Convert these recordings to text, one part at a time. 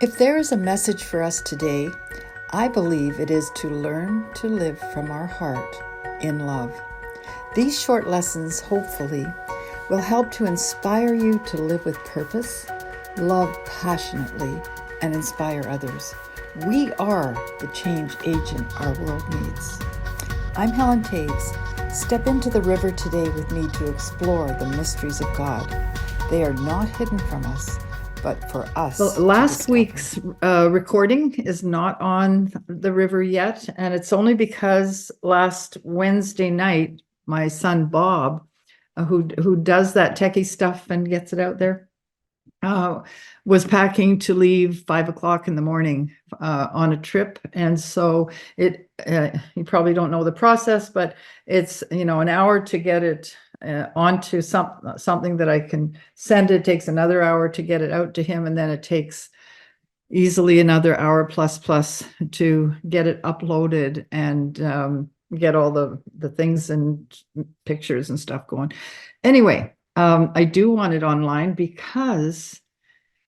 If there is a message for us today, I believe it is to learn to live from our heart in love. These short lessons, hopefully, will help to inspire you to live with purpose, love passionately, and inspire others. We are the change agent our world needs. I'm Helen Taves. Step into the river today with me to explore the mysteries of God. They are not hidden from us, but for us. Last week's recording is not on the river yet, and it's only because last Wednesday night, my son Bob, who does that techie stuff and gets it out there, was packing to leave 5 o'clock in the morning on a trip, and so you probably don't know the process, but it's an hour to get it onto something that I can send. It takes another hour to get it out to him, and then it takes easily another hour plus to get it uploaded and get all the things and pictures and stuff going. Anyway, I do want it online because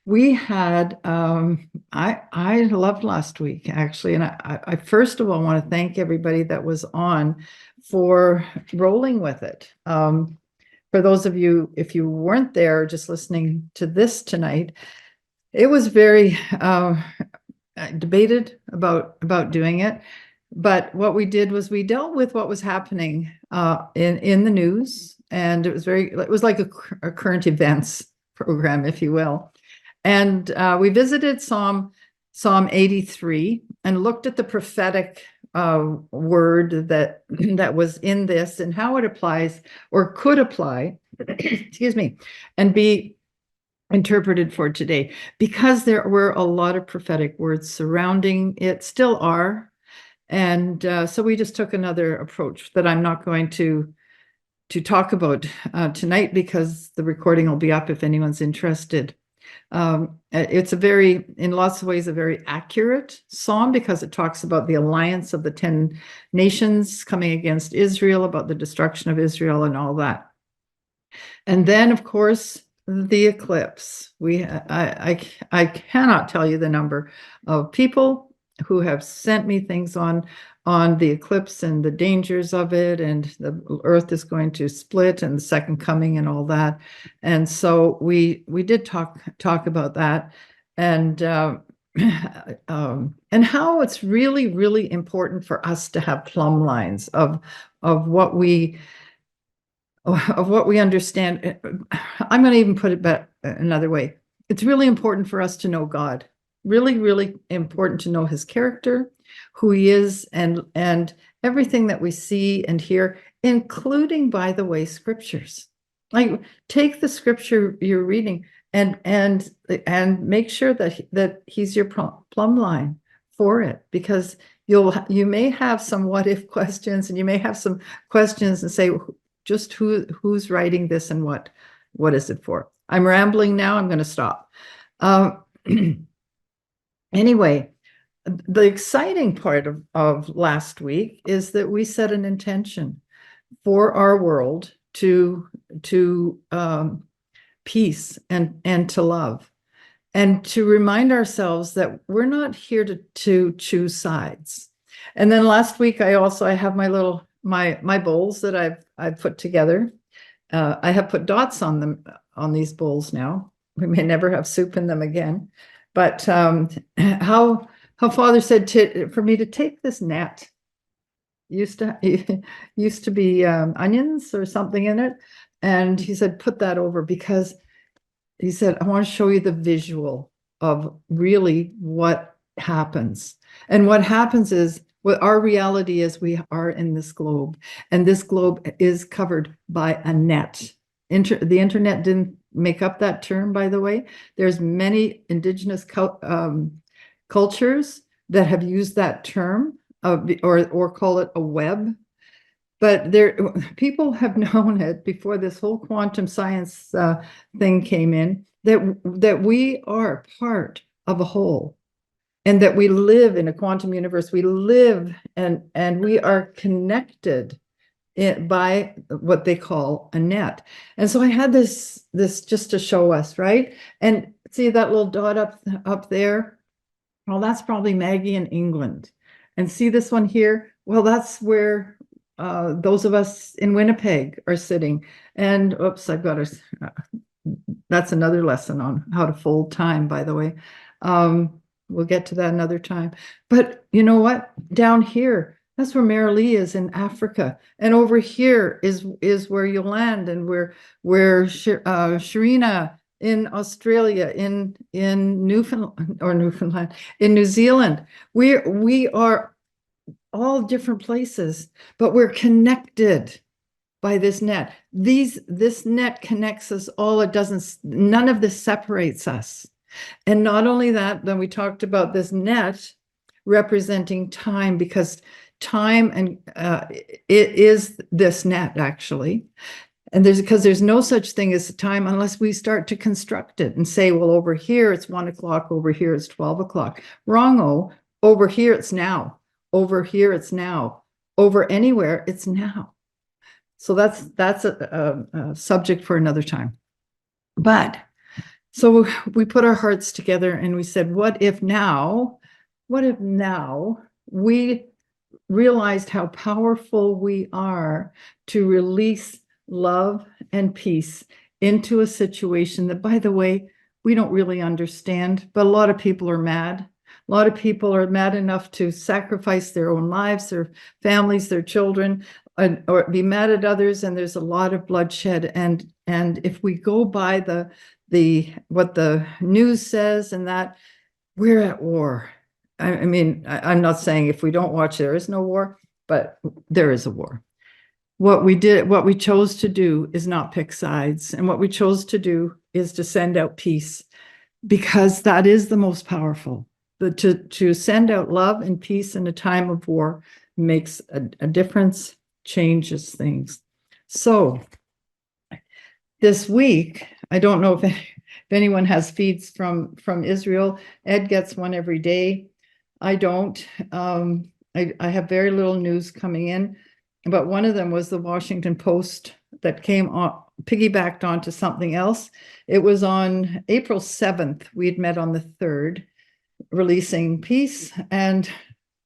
we had I loved last week, actually, and I first of all want to thank everybody that was on for rolling with it. For those of you, if you weren't there just listening to this tonight, it was very debated about doing it. But what we did was we dealt with what was happening in the news, and it was like a current events program, if you will. And we visited Psalm 83 and looked at the prophetic word that was in this and how it applies or could apply, excuse me, and be interpreted for today, because there were a lot of prophetic words surrounding it, still are. And so we just took another approach that I'm not going to talk about tonight, because the recording will be up if anyone's interested. It's in lots of ways, a very accurate psalm, because it talks about the alliance of the 10 nations coming against Israel, about the destruction of Israel and all that. And then, of course, the eclipse. I cannot tell you the number of people who have sent me things on the eclipse and the dangers of it, and the earth is going to split and the second coming and all that. And so we did talk about that, and and how it's really, really important for us to have plumb lines of what we understand. I'm going to even put it back another way. It's really important for us to know God. Really, really important to know his character, who he is, and everything that we see and hear, including, by the way, scriptures. Like, take the scripture you're reading and make sure that he's your plumb line for it, because you may have some what if questions, and you may have some questions and say, just who's writing this and what is it for? I'm rambling now. I'm going to stop. Anyway, the exciting part of last week is that we set an intention for our world to peace and to love, and to remind ourselves that we're not here to choose sides. And then last week, I have my bowls that I've put together. I have put dots on them, on these bowls now. We may never have soup in them again. But how Father said for me to take this net, used to be onions or something in it, and he said, put that over, because he said, I want to show you the visual of really what happens. And what happens is, what our reality is, we are in this globe, and this globe is covered by a net. The internet didn't make up that term, by the way. There's many indigenous cultures that have used that term, or call it a web. But people have known it before this whole quantum science thing came in, that we are part of a whole, and that we live in a quantum universe. We live and we are connected by what they call a net. And so I had this just to show us, right? And see that little dot up there? Well, that's probably Maggie in England. And see this one here? Well, that's where those of us in Winnipeg are sitting. And oops, I've got that's another lesson on how to fold time, by the way. We'll get to that another time. But you know what? Down here, that's where Marilee is in Africa. And over here is where Yolande and where Sharina in Australia, in Newfoundland, in New Zealand. We are all different places, but we're connected by this net. This net connects us all. It doesn't, none of this separates us. And not only that, then we talked about this net representing time, because time and it is this net actually. And because there's no such thing as time unless we start to construct it and say, well, over here it's 1 o'clock, over here it's 12 o'clock. Wrong-o, over here it's now, over here it's now, over anywhere it's now. So that's a subject for another time. But so we put our hearts together and we said, what if now we realized how powerful we are to release love and peace into a situation that, by the way, we don't really understand, but a lot of people are mad. A lot of people are mad enough to sacrifice their own lives, their families, their children, or be mad at others, and there's a lot of bloodshed. And if we go by what the news says and that, we're at war. I mean, I'm not saying if we don't watch, there is no war, but there is a war. What we chose to do is not pick sides. And what we chose to do is to send out peace, because that is the most powerful. But to send out love and peace in a time of war makes a difference, changes things. So this week, I don't know if anyone has feeds from Israel. Ed gets one every day. I don't. I have very little news coming in, but one of them was the Washington Post that came on, piggybacked onto something else. It was on April 7th. We'd met on the 3rd, releasing peace, and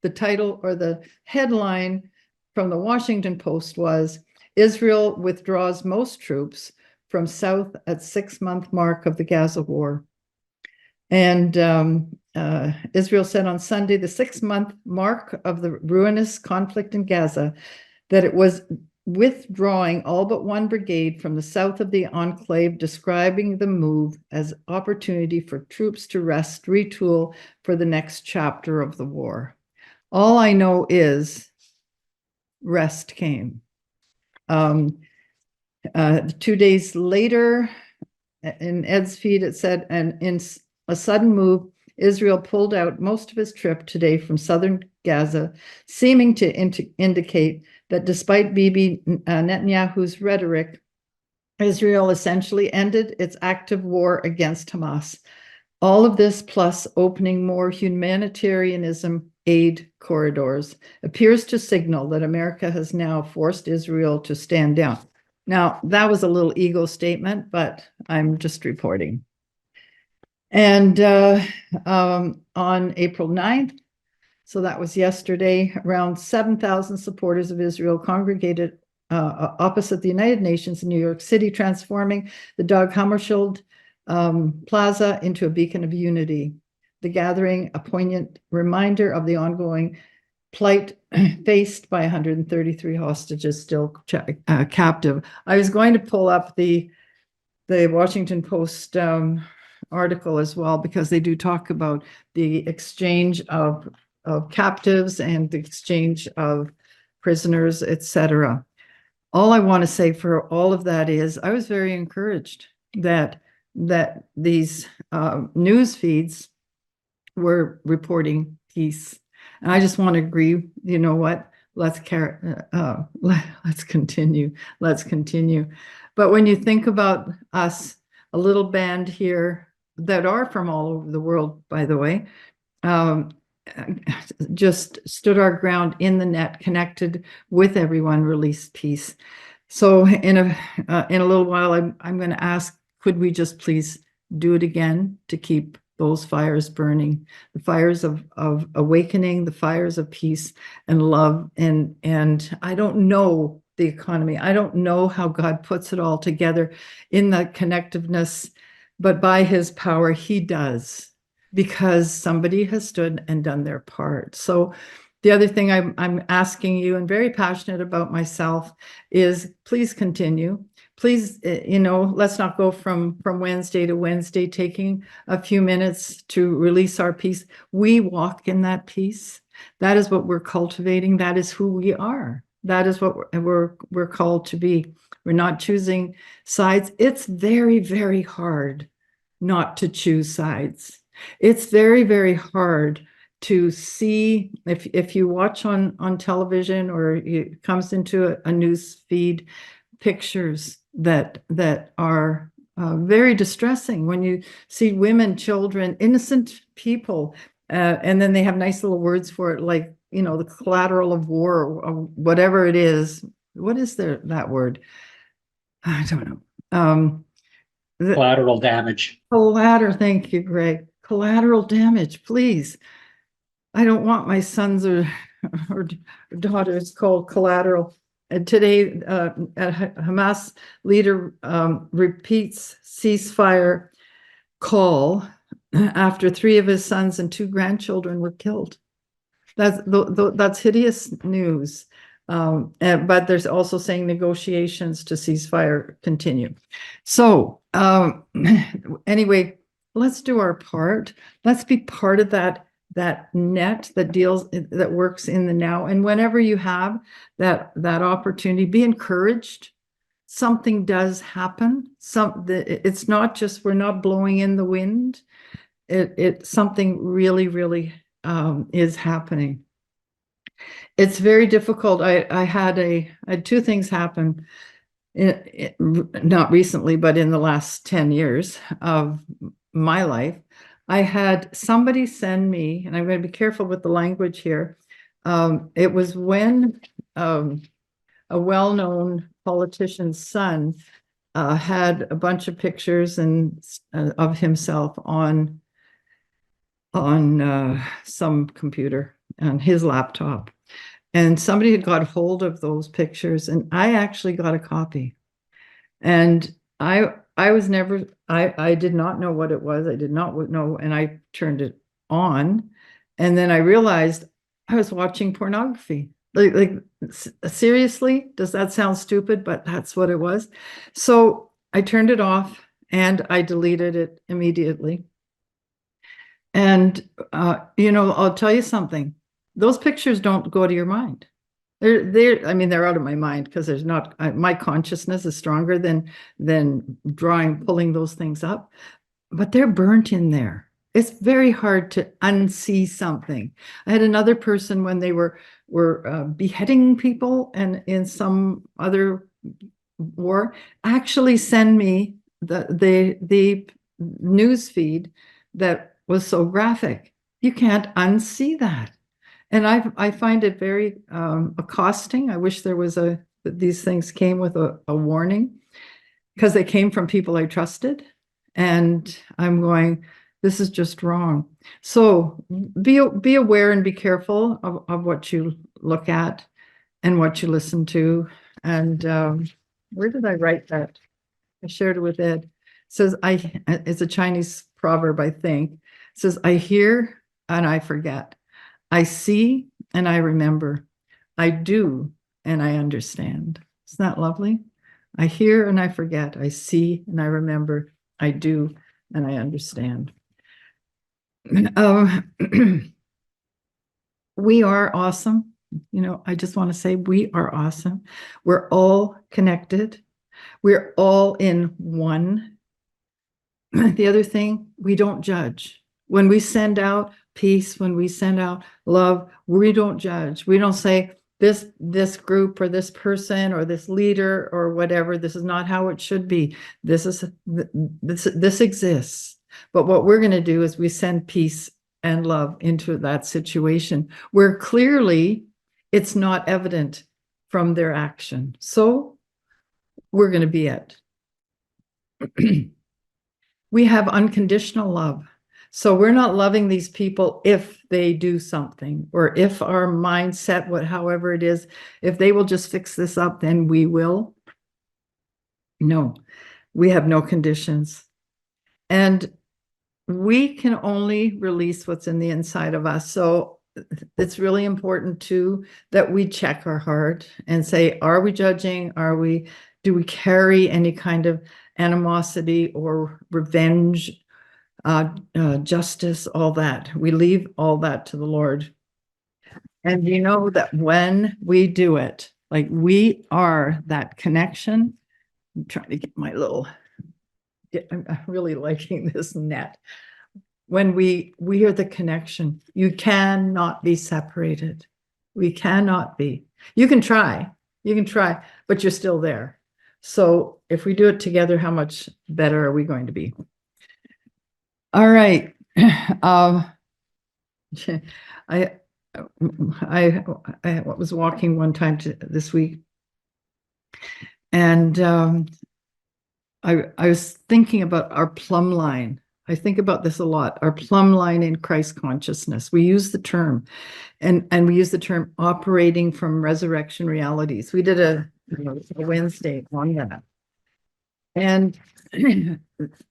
the title or the headline from the Washington Post was, Israel withdraws most troops from south at 6-month mark of the Gaza war. And Israel said on Sunday, the 6-month mark of the ruinous conflict in Gaza, that it was withdrawing all but one brigade from the south of the enclave, describing the move as opportunity for troops to rest, retool for the next chapter of the war. All I know is rest came. 2 days later, in Ed's feed, it said, and in a sudden move, Israel pulled out most of his trip today from southern Gaza, seeming to indicate that despite Bibi Netanyahu's rhetoric, Israel essentially ended its active war against Hamas. All of this, plus opening more humanitarianism aid corridors, appears to signal that America has now forced Israel to stand down. Now, that was a little ego statement, but I'm just reporting. And on April 9th, so that was yesterday, around 7,000 supporters of Israel congregated opposite the United Nations in New York City, transforming the Dag Hammarskjöld Plaza into a beacon of unity. The gathering, a poignant reminder of the ongoing plight faced by 133 hostages still captive. I was going to pull up the Washington Post article as well, because they do talk about the exchange of captives and the exchange of prisoners, etc. All I want to say for all of that is I was very encouraged that these news feeds were reporting peace. And I just want to agree, you know what, let's continue. But when you think about us, a little band here that are from all over the world, by the way, just stood our ground in the net, connected with everyone, released peace. So in a little while, I'm going to ask, could we just please do it again to keep those fires burning, the fires of awakening, the fires of peace and love. And I don't know the economy. I don't know how God puts it all together in that connectiveness, but by his power, he does, because somebody has stood and done their part. So the other thing I'm asking you, and very passionate about myself, is please continue. Please, let's not go from Wednesday to Wednesday, taking a few minutes to release our peace. We walk in that peace. That is what we're cultivating. That is who we are. That is what we're called to be. We're not choosing sides. It's very, very hard not to choose sides. It's very, very hard to see, if you watch on television or it comes into a news feed, pictures that are very distressing, when you see women, children, innocent people, and then they have nice little words for it, like, the collateral of war, or whatever it is. What is that word? I don't know. Collateral damage. Thank you, Greg. Collateral damage, please. I don't want my sons or daughters called collateral. And today, Hamas leader repeats ceasefire call after 3 of his sons and 2 grandchildren were killed. That's hideous news. But there's also saying negotiations to ceasefire continue. So anyway, let's do our part. Let's be part of that net that works in the now. And whenever you have that opportunity, be encouraged. Something does happen. It's not just, we're not blowing in the wind. Something really, really is happening. It's very difficult. I had 2 things happen, not recently, but in the last 10 years of my life. I had somebody send me, and I'm going to be careful with the language here. It was when a well-known politician's son had a bunch of pictures of himself on some computer on his laptop, and somebody had got hold of those pictures, and I actually got a copy. And I was never, I did not know what it was. I did not know, and I turned it on, and then I realized I was watching pornography. Like seriously, does that sound stupid? But that's what it was. So I turned it off and I deleted it immediately. And I'll tell you something. Those pictures don't go to your mind. They're out of my mind, because there's not, my consciousness is stronger than pulling those things up, but they're burnt in there. It's very hard to unsee something. I had another person, when they were beheading people and in some other war, actually send me the news feed that was so graphic. You can't unsee that. And I find it very accosting. I wish there was these things came with a warning, because they came from people I trusted. And I'm going, this is just wrong. So be aware and be careful of what you look at and what you listen to. And where did I write that? I shared it with Ed. It says, it's a Chinese proverb, I think. It says, I hear and I forget. I see and I remember. I do and I understand. Isn't that lovely? I hear and I forget. I see and I remember. I do and I understand. We are awesome. I just want to say we are awesome. We're all connected. We're all in one. The other thing, we don't judge. When we send out peace, when we send out love, we don't judge. We don't say this group or this person or this leader or whatever, this is not how it should be. This exists. But what we're going to do is we send peace and love into that situation where clearly it's not evident from their action. So we're going to be it. We have unconditional love. So we're not loving these people if they do something, or if our mindset, however it is, if they will just fix this up, then we will. No, we have no conditions. And we can only release what's in the inside of us. So it's really important too that we check our heart and say, are we judging? Do we carry any kind of animosity or revenge, justice, all that? We leave all that to the Lord. And you know that when we do it, like we are that connection. I'm trying to get my I'm really liking this net. When we are the connection, you cannot be separated. We cannot be. You can try, but you're still there. So if we do it together, how much better are we going to be? All right. I was walking one time this week, and I was thinking about our plumb line. I think about this a lot. Our plumb line in Christ consciousness. We use the term, and we use the term operating from resurrection realities. We did a Wednesday on that. And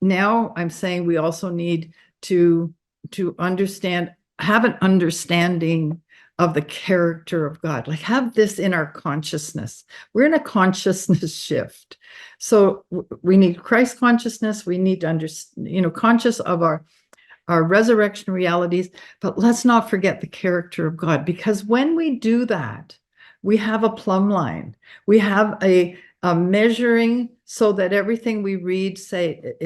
now I'm saying we also need to understand, have an understanding of the character of God, like have this in our consciousness. We're in a consciousness shift. So we need Christ consciousness. We need to understand, conscious of our resurrection realities, but let's not forget the character of God, because when we do that, we have a plumb line. We have a measuring so that everything we read say,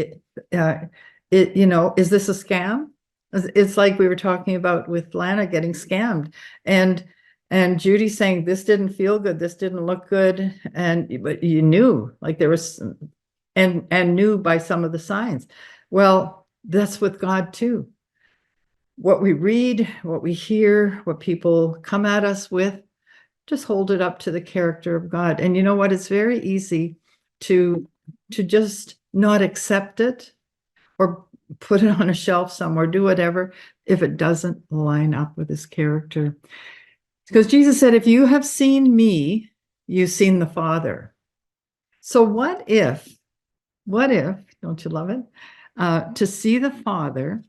is this a scam? It's like we were talking about with Lana getting scammed, and Judy saying this didn't feel good, this didn't look good, but you knew, like there was, and knew by some of the signs. Well, that's with God too. What we read, what we hear, what people come at us with, just hold it up to the character of God. And you know what? It's very easy to just not accept it or put it on a shelf somewhere, do whatever, if it doesn't line up with his character. Because Jesus said, if you have seen me, you've seen the Father. So what if, don't you love it? To see the Father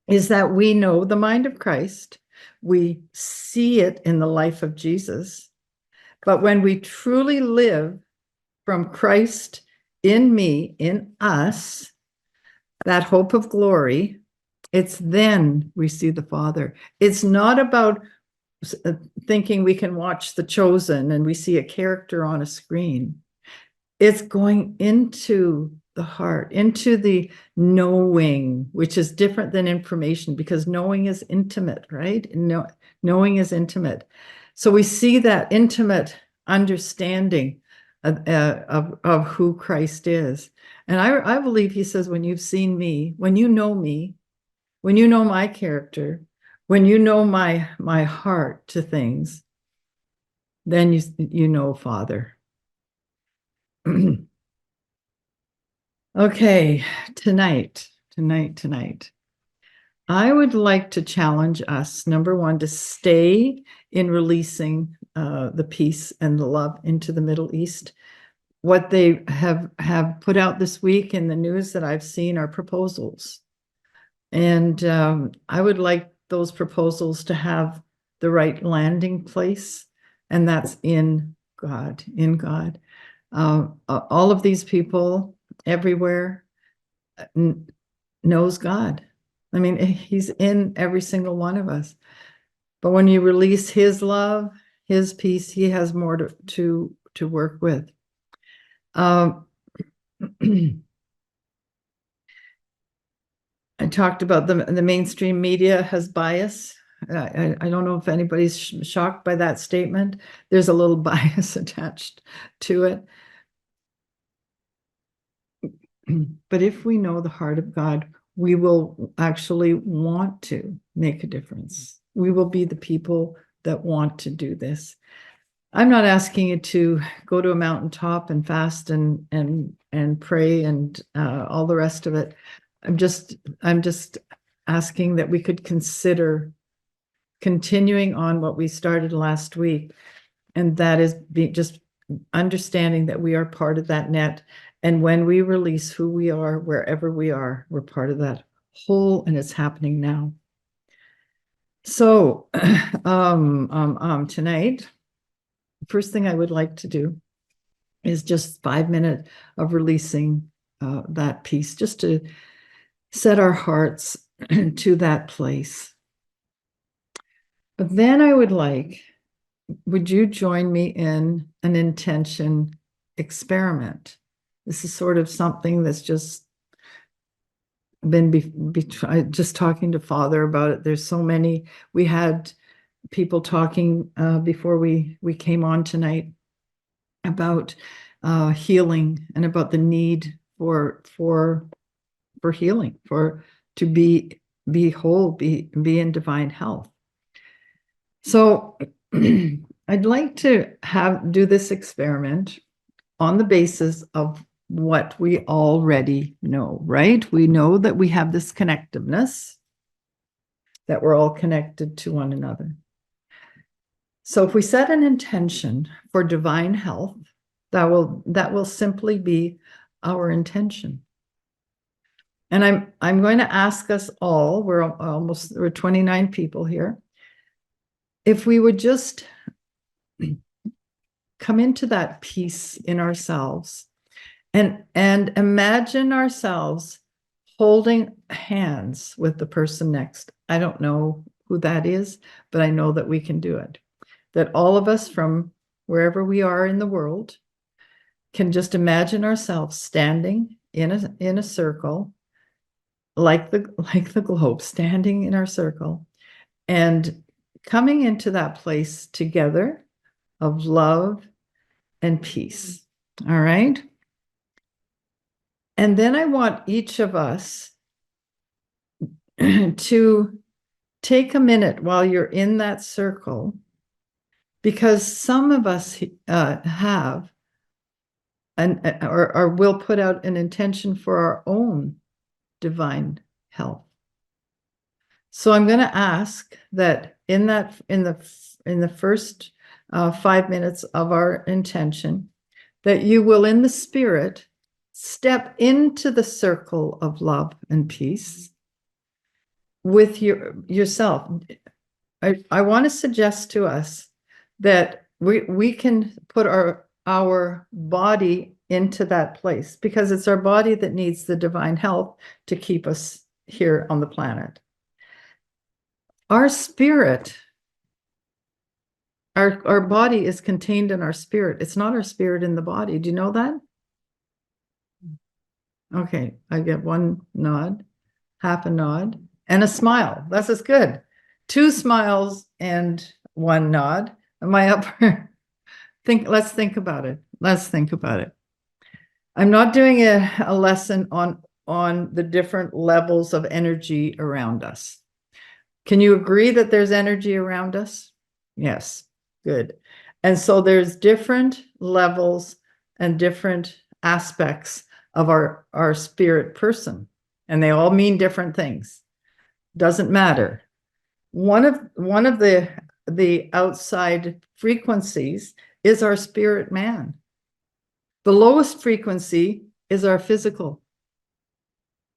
is that we know the mind of Christ. We see it in the life of Jesus. But when we truly live from Christ in me, in us, that hope of glory, it's then we see the Father. It's not about thinking we can watch The Chosen and we see a character on a screen. It's going into the heart, into the knowing, which is different than information, because knowing is intimate, right? Knowing is intimate. So we see that intimate understanding of who Christ is. And I believe he says, when you've seen me, when you know my character, when you know my heart to things, then you know Father. Okay, tonight. I would like to challenge us, number one, to stay in releasing the peace and the love into the Middle East. What they have put out this week in the news that I've seen are proposals. And I would like those proposals to have the right landing place, and that's in God, all of these people everywhere knows God. I mean, he's in every single one of us. But when you release his love, his peace, he has more to work with. I talked about the mainstream media has bias. I don't know if anybody's shocked by that statement. There's a little bias attached to it. But if we know the heart of God, we will actually want to make a difference. We will be the people that want to do this. I'm not asking you to go to a mountaintop and fast and pray and all the rest of it. I'm just asking that we could consider continuing on what we started last week. And that is just understanding that we are part of that net. And when we release who we are, wherever we are, we're part of that whole, and it's happening now. So tonight, first thing I would like to do is just 5 minutes of releasing that piece, just to set our hearts to that place. But then I would like, would you join me in an intention experiment? This is sort of something that's just been just talking to Father about it. There's so many. We had people talking before we came on tonight about healing and about the need for healing, to be whole, be in divine health. So I'd like to do this experiment on the basis of what we already know, right? We know that we have this connectiveness, that we're all connected to one another. So if we set an intention for divine health, that will simply be our intention. And I'm going to ask us all, we're 29 people here, if we would just come into that peace in ourselves and imagine ourselves holding hands with the person next. I don't know who that is, but I know that we can do it. That all of us from wherever we are in the world can just imagine ourselves standing in a circle, like the globe, standing in our circle, and coming into that place together of love and peace. All right. And then I want each of us to take a minute while you're in that circle, because some of us have or will put out an intention for our own divine health. So I'm going to ask that in the first 5 minutes of our intention, that you will, in the spirit, step into the circle of love and peace with yourself. I want to suggest to us that we can put our body into that place, because it's our body that needs the divine health to keep us here on the planet. Our spirit, our body is contained in our spirit. It's not our spirit in the body. Do you know that? Okay, I get one nod, half a nod, and a smile. That's as good. 2 smiles and 1 nod. Am I up for? Let's think about it. Let's think about it. I'm not doing a lesson on the different levels of energy around us. Can you agree that there's energy around us? Yes, good. And so there's different levels and different aspects of our spirit person, and they all mean different things. Doesn't matter. One of the outside frequencies is our spirit man. The lowest frequency is our physical,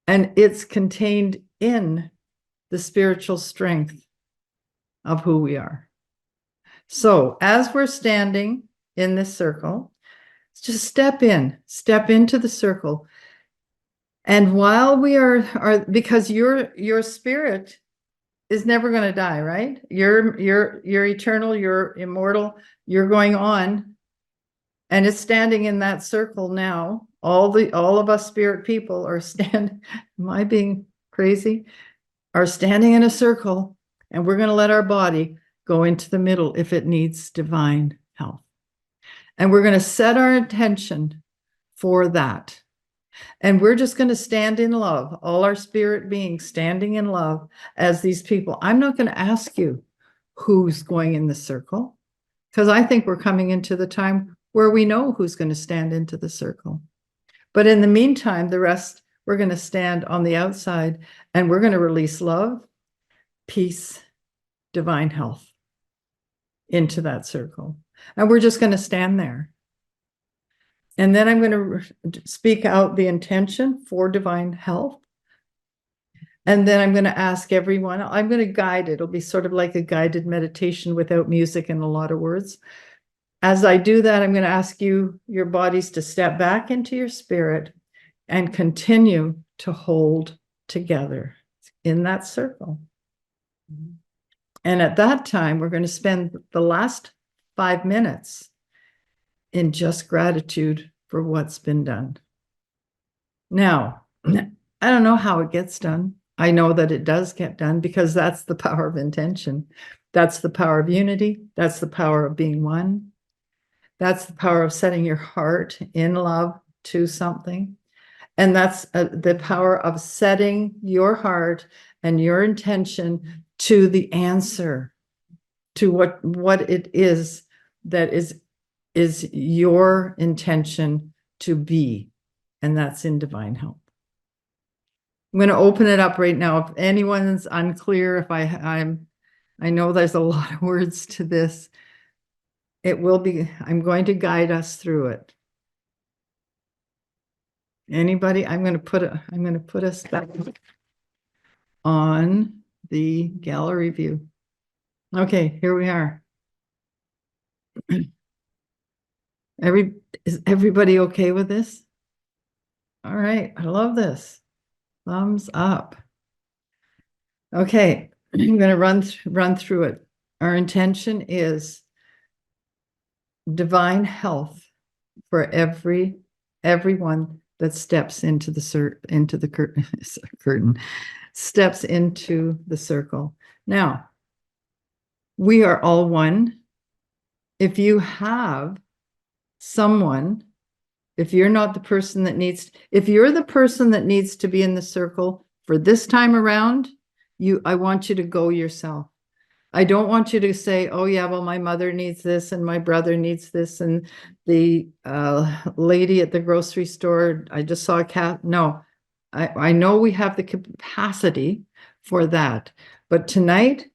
and it's contained in the spiritual strength of who we are. So as we're standing in this circle, just step into the circle. And while we are because your spirit is never going to die, right? You're eternal, you're immortal, you're going on, and it's standing in that circle now. All of us spirit people are am I being crazy? Are standing in a circle, and we're going to let our body go into the middle if it needs divine health. And we're going to set our intention for that. And we're just going to stand in love, all our spirit beings standing in love as these people. I'm not going to ask you who's going in the circle, because I think we're coming into the time where we know who's going to stand into the circle. But in the meantime, the rest, we're going to stand on the outside and we're going to release love, peace, divine health into that circle. And we're just going to stand there. And then I'm going to speak out the intention for divine health. And then I'm going to ask everyone, I'm going to guide it. It'll be sort of like a guided meditation without music and a lot of words. As I do that, I'm going to ask you, your bodies, to step back into your spirit and continue to hold together in that circle. And at that time, we're going to spend the last 5 minutes in just gratitude for what's been done. Now, I don't know how it gets done. I know that it does get done because that's the power of intention. That's the power of unity. That's the power of being one. That's the power of setting your heart in love to something. And that's the power of setting your heart and your intention to the answer, to what it is that is your intention to be. And that's in divine health. I'm going to open it up right now. If anyone's unclear, if I know there's a lot of words to this. I'm going to guide us through it. Anybody? I'm going to put us back on the gallery view. Okay, here we are. Is everybody okay with this? All right, I love this. Thumbs up. Okay, I'm going to run through it. Our intention is divine health for everyone that steps into the curtain, steps into the circle. Now, we are all one. If you have someone, if you're the person that needs to be in the circle for this time around, I want you to go yourself. I don't want you to say, oh yeah, well, my mother needs this and my brother needs this and the lady at the grocery store, I just saw a cat. No, I know we have the capacity for that. But tonight,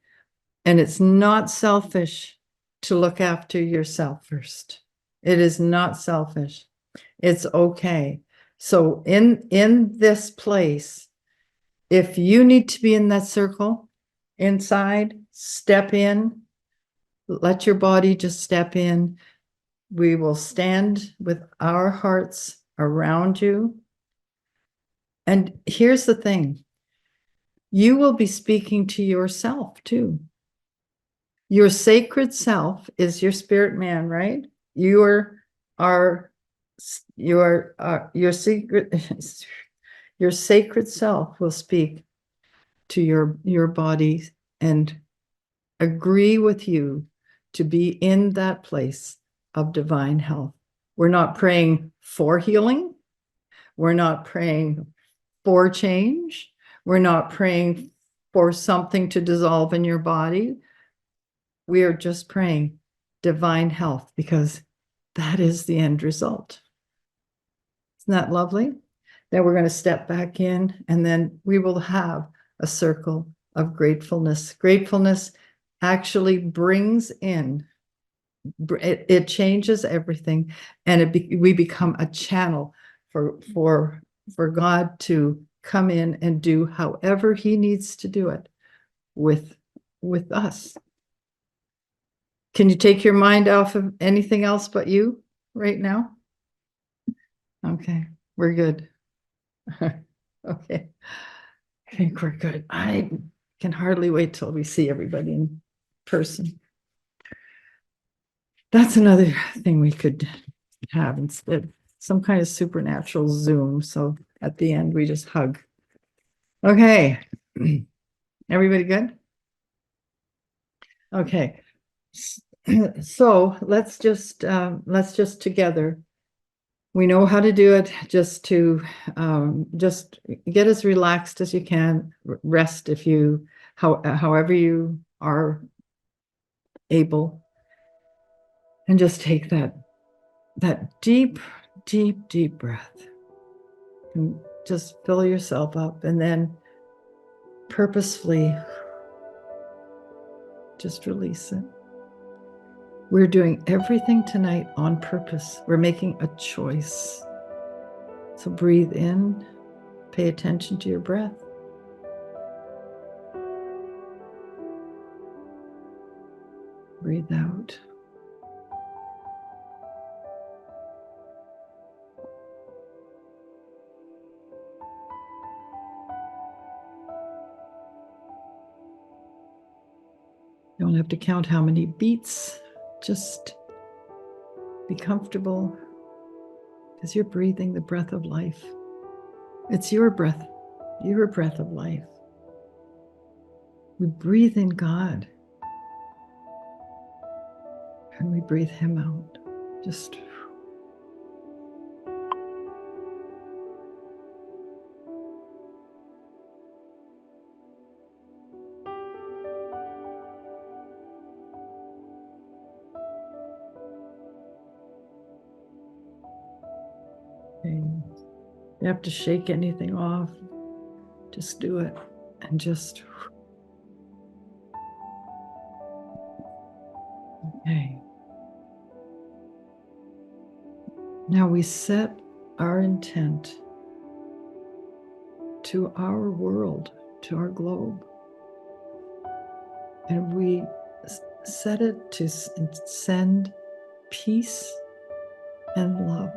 and it's not selfish to look after yourself first. It is not selfish. It's okay. So in this place, if you need to be in that circle inside, step in, let your body just step in. We will stand with our hearts around you. And here's the thing. You will be speaking to yourself too. Your sacred self is your spirit man, right? Your sacred self will speak to your body and agree with you to be in that place of divine health. We're not praying for healing. We're not praying for change. We're not praying for something to dissolve in your body. We are just praying divine health because that is the end result. Isn't that lovely? Then we're going to step back in and then we will have a circle of gratefulness. Gratefulness actually brings in, it changes everything, and we become a channel for God to come in and do however he needs to do it with us. Can you take your mind off of anything else but you right now? Okay, we're good. Okay, I think we're good. I can hardly wait till we see everybody in person. That's another thing we could have instead, some kind of supernatural Zoom. So at the end, we just hug. Okay, everybody good? Okay, so let's just together. We know how to do it. Just get as relaxed as you can. Rest if however you are able, and just take that deep breath. And just fill yourself up, and then purposefully just release it. We're doing everything tonight on purpose. We're making a choice. So breathe in, pay attention to your breath. Breathe out. You don't have to count how many beats. Just be comfortable, because you're breathing the breath of life. It's your breath of life. We breathe in God, and we breathe Him out. Just okay. You have to shake anything off. Just do it, and just okay. Now we set our intent to our world, to our globe, and we set it to send peace and love.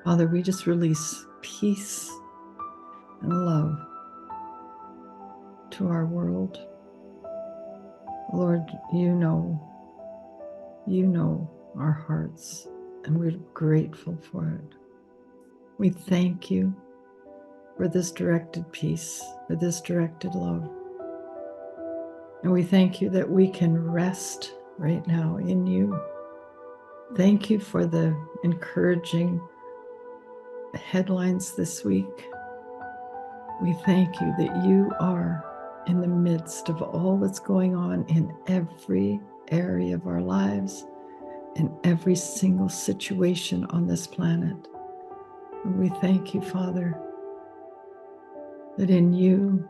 Father, we just release peace and love to our world. Lord, you know our hearts, and we're grateful for it. We thank you for this directed peace, for this directed love. And we thank you that we can rest right now in you. Thank you for the encouraging headlines this week. We thank you that you are in the midst of all that's going on in every area of our lives, in every single situation on this planet. And we thank you, Father, that in you,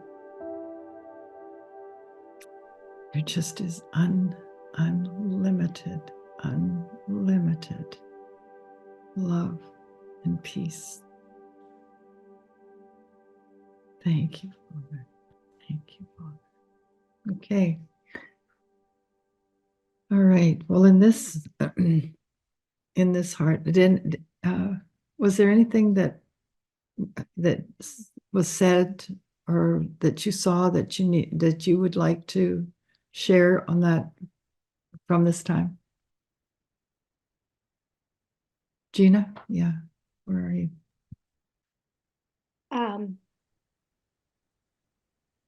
there just is unlimited love and peace. Thank you, Father. Thank you, Father. Okay. All right. Well, in this heart, was there anything that was said or that you saw that you would like to share on that from this time? Gina? Yeah. Where are you?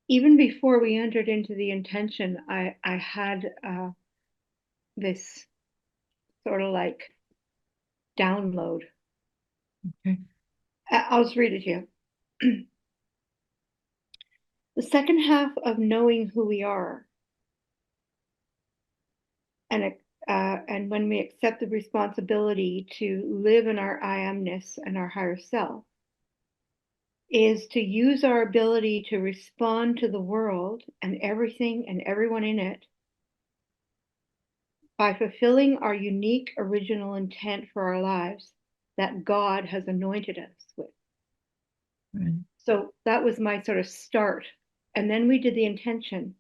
Even before we entered into the intention, I had this sort of like download. Okay. I'll just read it to you. The second half of knowing who we are, and when we accept the responsibility to live in our I amness and our higher self, is to use our ability to respond to the world and everything and everyone in it by fulfilling our unique original intent for our lives that God has anointed us with. Right. So that was my sort of start. And then we did the intention.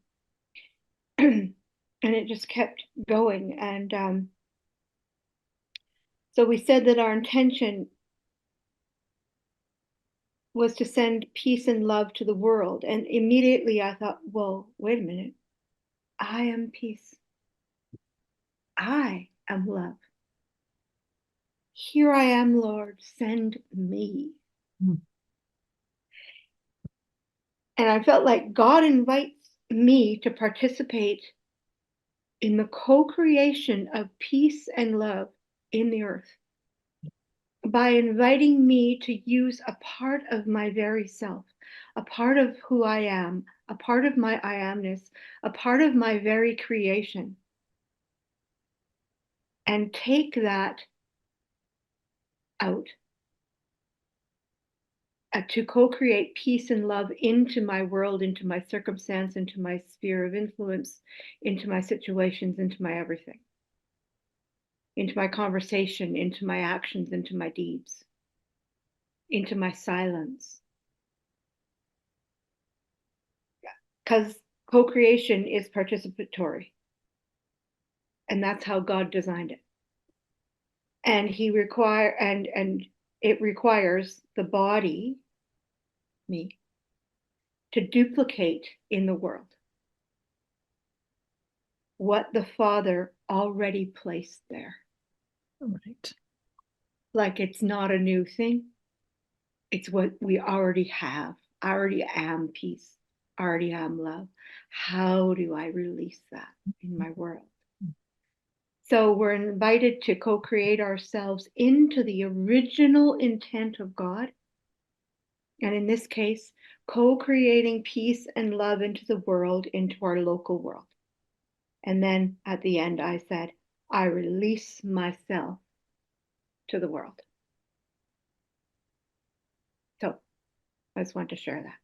And it just kept going. And so we said that our intention was to send peace and love to the world. And immediately I thought, whoa, wait a minute. I am peace. I am love. Here I am, Lord, send me. And I felt like God invites me to participate in the co-creation of peace and love in the earth by inviting me to use a part of my very self, a part of who I am, a part of my I amness, a part of my very creation, and take that out to co-create peace and love into my world, into my circumstance, into my sphere of influence, into my situations, into my everything, into my conversation, into my actions, into my deeds, into my silence. Because co-creation is participatory. And that's how God designed it. And it requires the body, me, to duplicate in the world what the Father already placed there. Right. Like it's not a new thing. It's what we already have. I already am peace. I already am love. How do I release that in my world? So we're invited to co-create ourselves into the original intent of God. And in this case, co-creating peace and love into the world, into our local world. And then at the end, I said, I release myself to the world. So I just wanted to share that.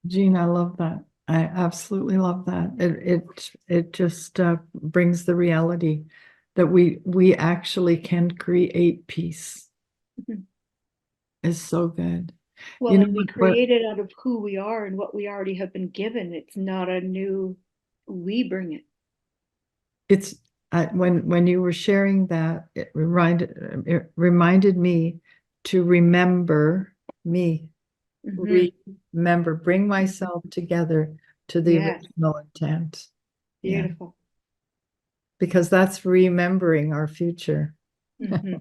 Jean, I love that. I absolutely love that. It just brings the reality that we actually can create peace. Mhm. It's so good. Well, You know and we what- create it out of who we are and what we already have been given. It's not a new, we bring it. It's when you were sharing that, it reminded me to remember me. Mhm. Remember, bring myself together to the Yes. original intent. Yeah, Beautiful. because that's remembering our future. Mhm.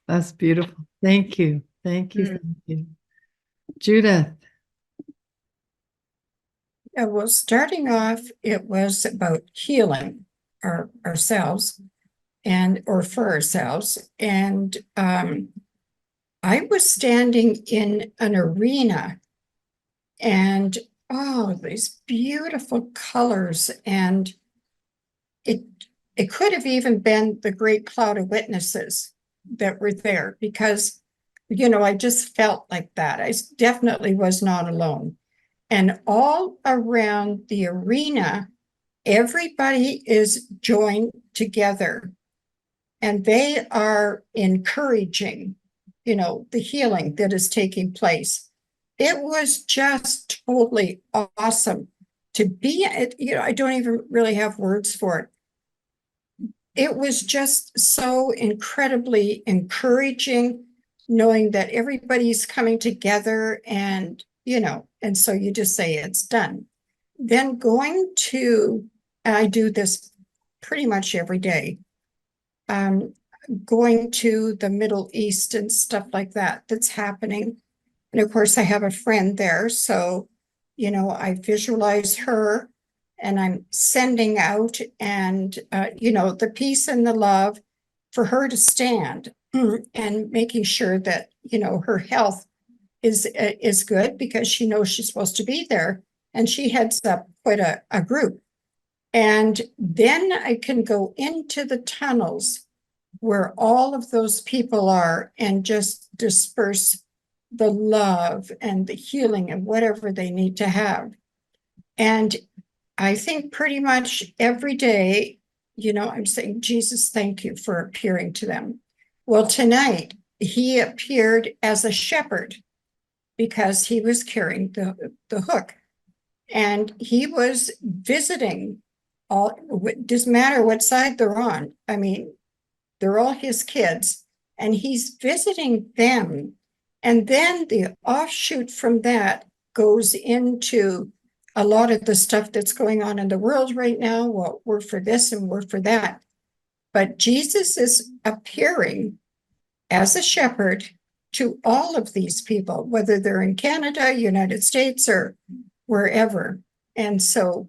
That's beautiful. Thank you. Thank you. Mm. Thank you. Judith. Yeah, well, starting off, it was about healing ourselves or for ourselves. And I was standing in an arena and these beautiful colors. And it it could have even been the great cloud of witnesses that were there because, I just felt like that. I definitely was not alone. And all around the arena, everybody is joined together and they are encouraging, the healing that is taking place. It was just totally awesome to be it. I don't even really have words for it. It was just so incredibly encouraging knowing that everybody's coming together and so you just say it's done. Then I do this pretty much every day, going to the Middle East and stuff like that's happening. And of course, I have a friend there. So, I visualize her and I'm sending out the peace and the love for her to stand and making sure that, her health is good because she knows she's supposed to be there. And she heads up quite a group. And then I can go into the tunnels where all of those people are and just disperse the love and the healing and whatever they need to have. And I think pretty much every day, I'm saying, Jesus, thank you for appearing to them. Well, tonight he appeared as a shepherd because he was carrying the hook and he was visiting all, it doesn't matter what side they're on. I mean, they're all his kids, and he's visiting them. And then the offshoot from that goes into a lot of the stuff that's going on in the world right now. Well, we're for this and we're for that. But Jesus is appearing as a shepherd to all of these people, whether they're in Canada, United States, or wherever. And so,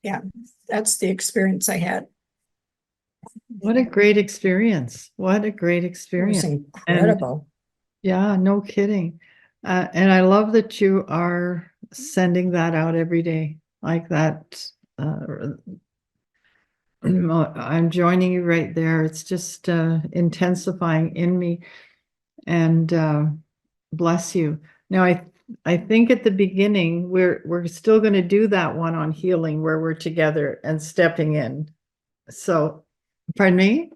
yeah, that's the experience I had. What a great experience. What a great It was experience. incredible. Yeah, no kidding. And I love that you are sending that out every day like that. I'm joining you right there. It's just intensifying in me. And bless you. Now, I think at the beginning we're still going to do that one on healing where we're together and stepping in. So, pardon me?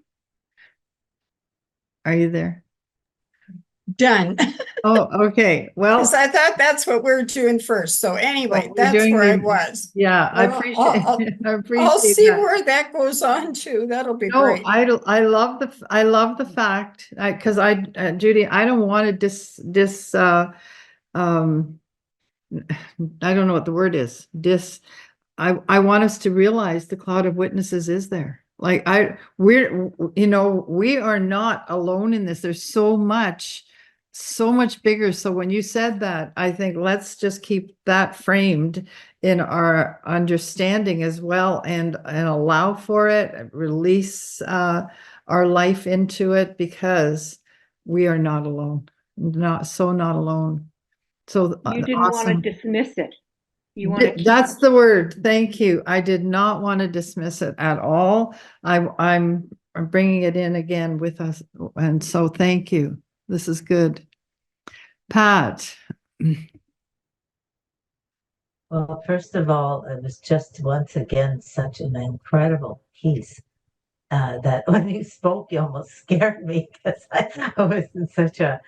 Are you there? Done. Oh, okay. Well, Because I thought that's what we are doing first. So anyway, we're that's doing where I the- was. yeah, I Well, appreciate I I'll appreciate see that. where that goes on to. That'll be No, great. I love the fact because Judy, I don't want to I don't know what the word is. I want us to realize the cloud of witnesses is there. Like we are not alone in this. There's so much bigger. So when you said that, I think let's just keep that framed in our understanding as well and allow for it, release our life into it because we are not alone. Not alone. So You didn't want awesome. to dismiss it. You want to That's the word. Thank you. I did not want to dismiss it at all. I'm bringing it in again with us. And so thank you. This is good. Pat. Well, first of all, it was just once again such an incredible piece that when you spoke, you almost scared me because I was in such a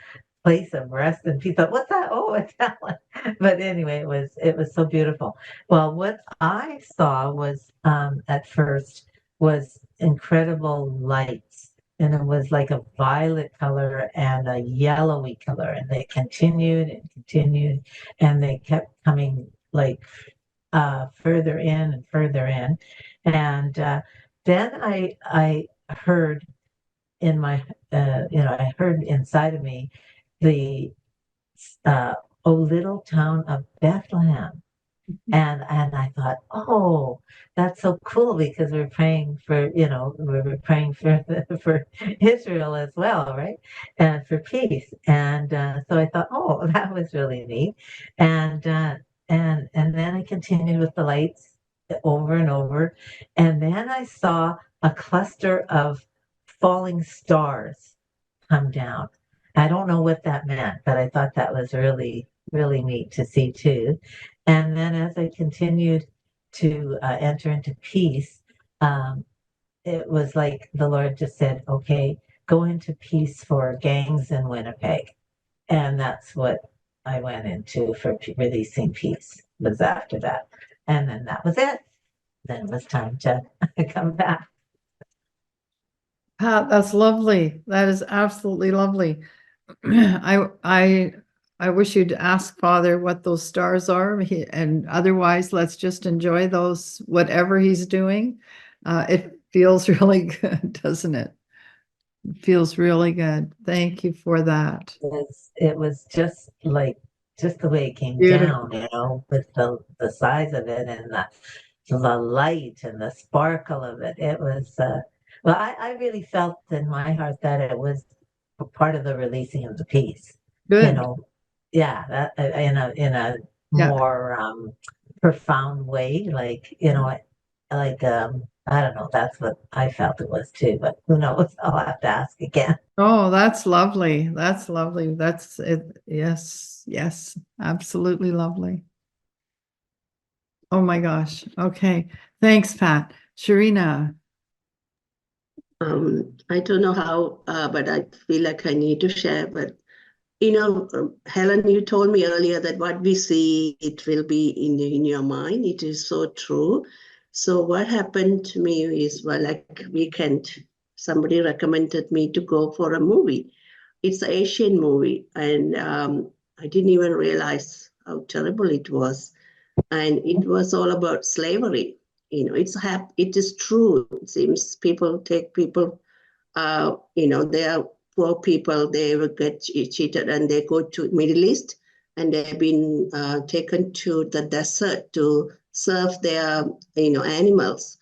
place of rest and peace. What's that? Oh, it's Helen. But anyway, it was so beautiful. Well, what I saw was at first was incredible lights and it was like a violet color and a yellowy color, and they continued and continued, and they kept coming like further in and further in. And then I heard in my, I heard inside of me the "O little town of Bethlehem." And I thought, oh, that's so cool, because we're praying for, we were praying for for Israel as well, right? And for peace. And so I thought, oh, that was really neat. And and then I continued with the lights over and over. And then I saw a cluster of falling stars come down. I don't know what that meant, but I thought that was really, really neat to see too. And then as I continued to enter into peace, it was like the Lord just said, okay, go into peace for gangs in Winnipeg. And that's what I went into for releasing peace, was after that. And then that was it. Then it was time to come back. Pat, that's lovely. That is absolutely lovely. I wish you'd ask Father what those stars are, and otherwise, let's just enjoy those, whatever he's doing. It feels really good, doesn't it? It feels really good. Thank you for that. It was just the way it came Beautiful. down, with the size of it and the light and the sparkle of it. It was well, I really felt in my heart that it was a part of the releasing of the peace. Good. Yeah, that in a Yeah. more profound way, I don't know, that's what I felt it was too, but who knows? I'll have to ask again. Oh, that's lovely. That's lovely. That's it. Yes, yes, absolutely lovely. Oh my gosh. Okay. Thanks, Pat. Sharina. I don't know how, but I feel like I need to share. But Helen, you told me earlier that what we see, it will be in your mind. It is so true. So what happened to me is, well, like weekend, somebody recommended me to go for a movie. It's an Asian movie, and I didn't even realize how terrible it was. And it was all about slavery. It is true. It seems people take people, they are poor people, they will get cheated and they go to Middle East, and they've been taken to the desert to serve their, animals.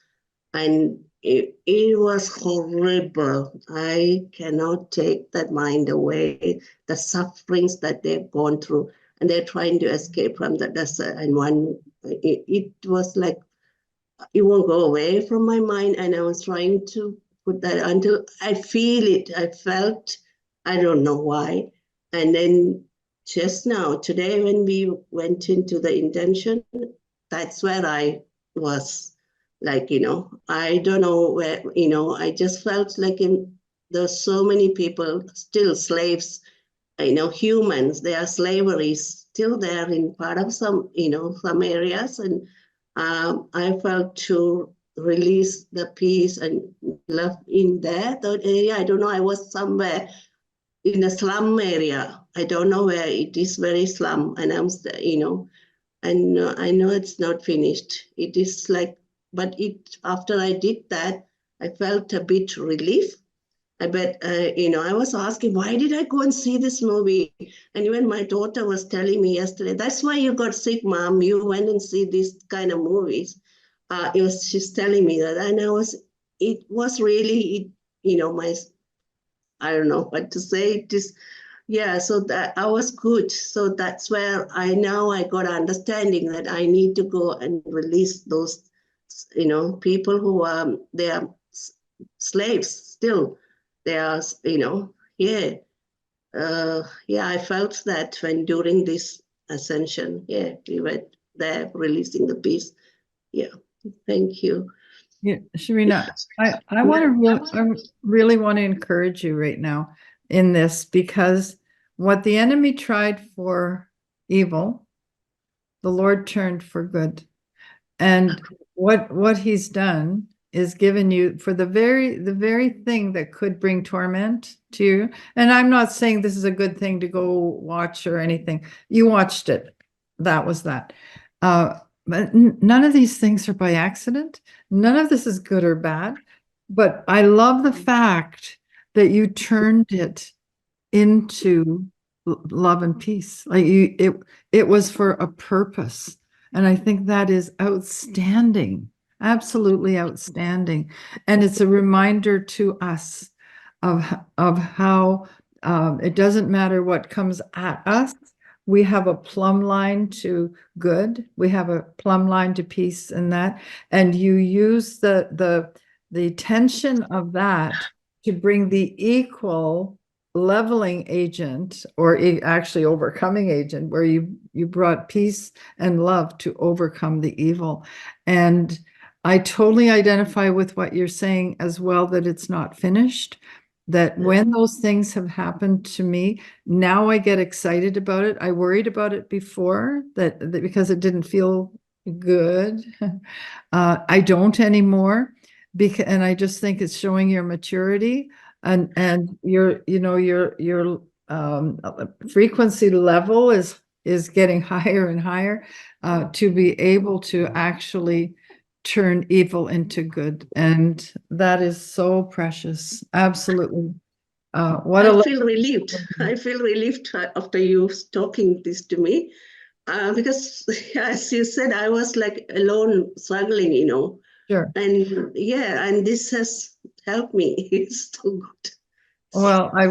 And it was horrible. I cannot take that mind away, the sufferings that they've gone through. And they're trying to escape from the desert. And it was like, it won't go away from my mind. And I was trying to put that until I feel it. I felt, I don't know why. And then just now, today, when we went into the intention, that's where I was like, I don't know where, I just felt like there's so many people still slaves, humans, their slavery is still there in part of some areas. And I felt to release the peace and love in that area. I don't know, I was somewhere in a slum area. I don't know where it is, very slum. And and I know it's not finished. It is like, but after I did that, I felt a bit relief. I bet, I was asking, why did I go and see this movie? And even my daughter was telling me yesterday, that's why you got sick, Mom. You went and see these kind of movies. She's telling me that. And it was really, I don't know what to say. It is, yeah, so that I was good. So that's where I got understanding that I need to go and release those, people who they are slaves still. They are, yeah. I felt that when during this ascension, we were there releasing the peace. Yeah, thank you. Yeah, Sharina, I really want to encourage you right now in this, because what the enemy tried for evil, the Lord turned for good. And what he's done is given you for the very thing that could bring torment to you. And I'm not saying this is a good thing to go watch or anything. You watched it. That was that. But none of these things are by accident. None of this is good or bad. But I love the fact that you turned it into love and peace. Like it was for a purpose. And I think that is outstanding, absolutely outstanding. And it's a reminder to us of how it doesn't matter what comes at us. We have a plumb line to good. We have a plumb line to peace and that. And you use the tension of that to bring the equal leveling agent, or actually overcoming agent, where you brought peace and love to overcome the evil. And I totally identify with what you're saying as well, that it's not finished, that when those things have happened to me, now I get excited about it. I worried about it before that because it didn't feel good. I don't anymore, and I just think it's showing your maturity and your frequency level is getting higher and higher to be able to actually turn evil into good. And that is so precious. Absolutely. I feel relieved. I feel relieved after you talking this to me, because as you said, I was like alone struggling, Sure. And and this has helped me. It's so good. Well, I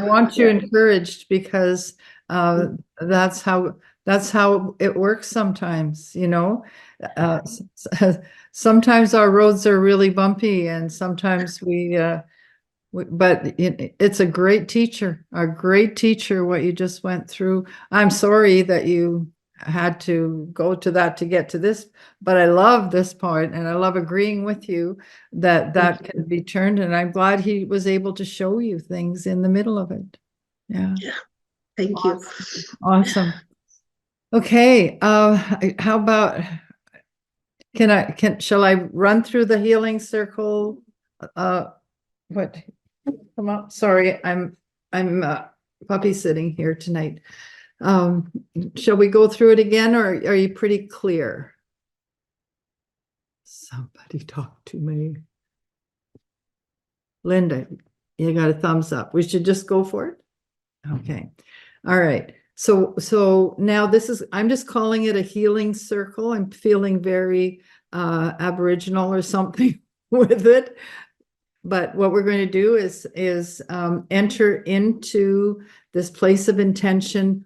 want you encouraged, because that's how it works sometimes, sometimes our roads are really bumpy, and sometimes but it's a great teacher, what you just went through. I'm sorry that you had to go to that to get to this, but I love this part, and I love agreeing with you that can be turned, and I'm glad he was able to show you things in the middle of it. Yeah. Thank you. Awesome. Okay, how about, shall I run through the healing circle? What? Come on, sorry, I'm puppy sitting here tonight. Shall we go through it again, or are you pretty clear? Somebody talk to me. Linda, you got a thumbs up. We should just go for it? Okay. All right. So now I'm just calling it a healing circle. I'm feeling very Aboriginal or something with it. But what we're going to do is enter into this place of intention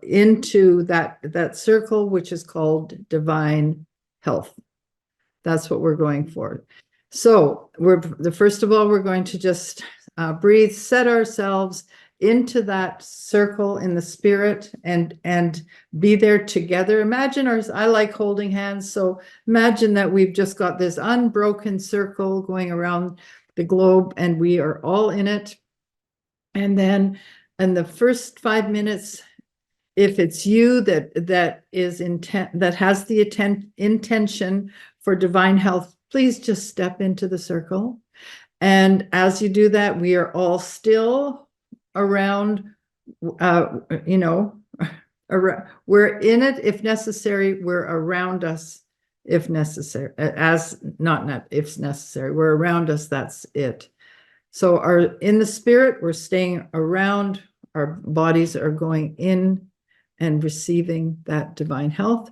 into that circle, which is called divine health. That's what we're going for. So first of all, we're going to just breathe, set ourselves into that circle in the spirit, and be there together. Imagine I like holding hands, so imagine that we've just got this unbroken circle going around the globe, and we are all in it. And then in the first 5 minutes, if it's you that has the intention for divine health, please just step into the circle. And as you do that, we are all still around, we're in it if necessary, we're around us if necessary, not if necessary, we're around us, that's it. So in the spirit, we're staying around, our bodies are going in and receiving that divine health.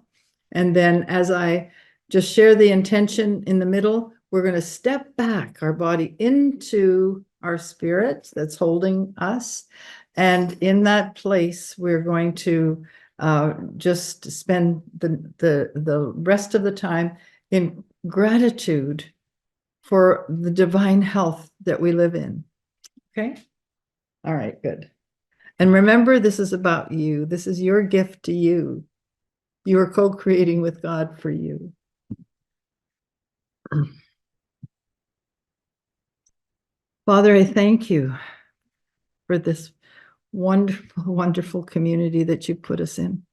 And then as I just share the intention in the middle, we're going to step back our body into our spirit that's holding us. And in that place, we're going to just spend the rest of the time in gratitude for the divine health that we live in. Okay? All right, good. And remember, this is about you. This is your gift to you. You are co-creating with God for you. Father, I thank you for this wonderful, wonderful community that you put us in.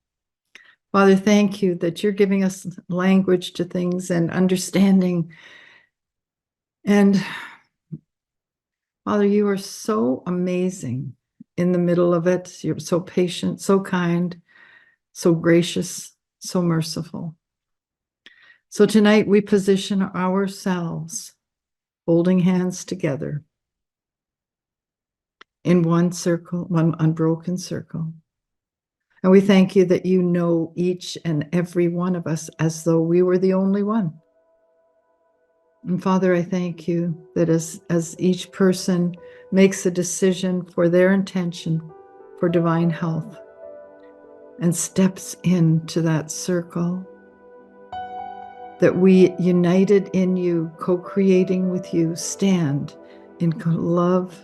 Father, thank you that you're giving us language to things and understanding. And Father, you are so amazing in the middle of it. You're so patient, so kind, so gracious, so merciful. So tonight we position ourselves holding hands together in one circle, one unbroken circle. And we thank you that you know each and every one of us as though we were the only one. And Father, I thank you that as each person makes a decision for their intention for divine health and steps into that circle, that we, united in you, co-creating with you, stand in love,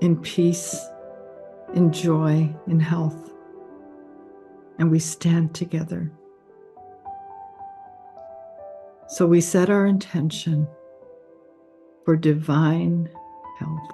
in peace, in joy, in health. And we stand together. So we set our intention for divine health.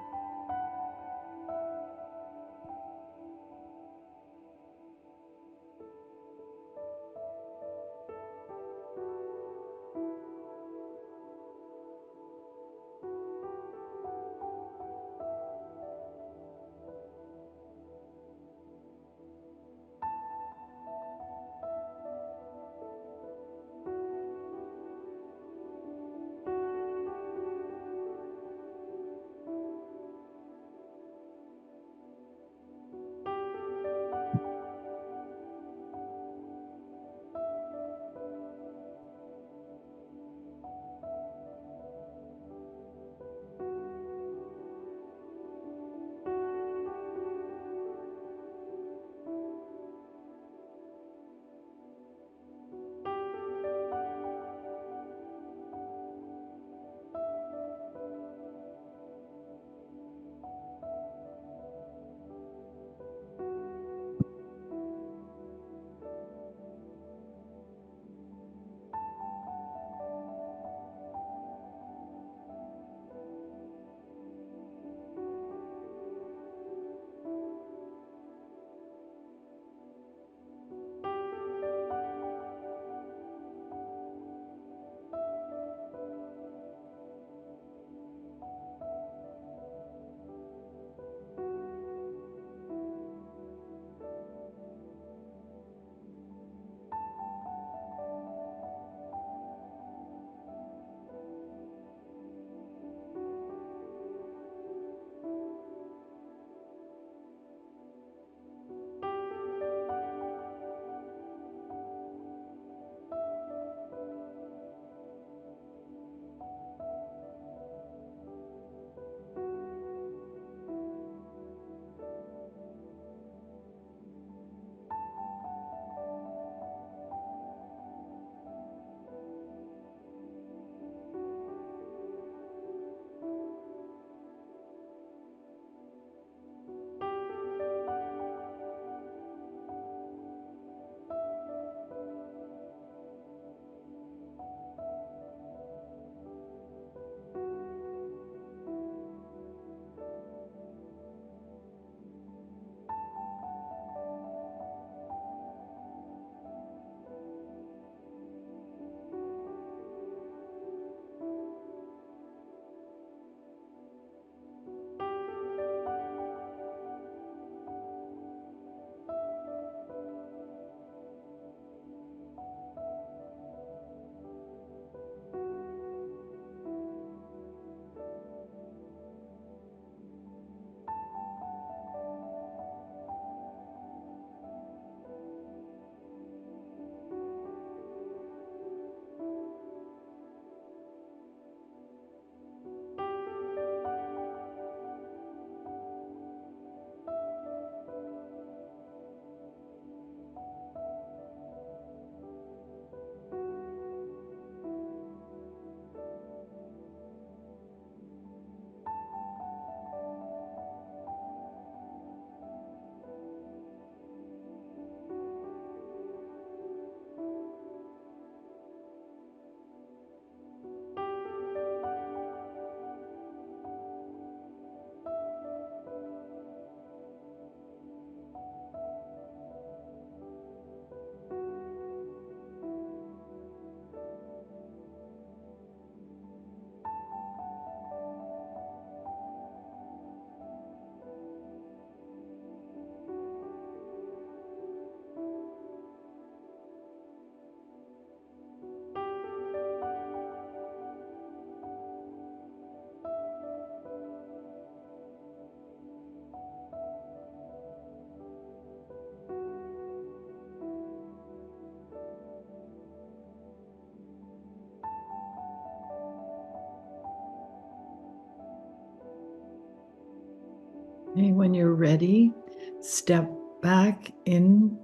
And when you're ready, step back into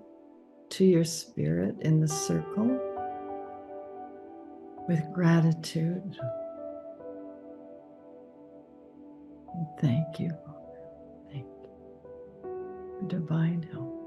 your spirit in the circle with gratitude. And thank you, Father. Thank you for divine help.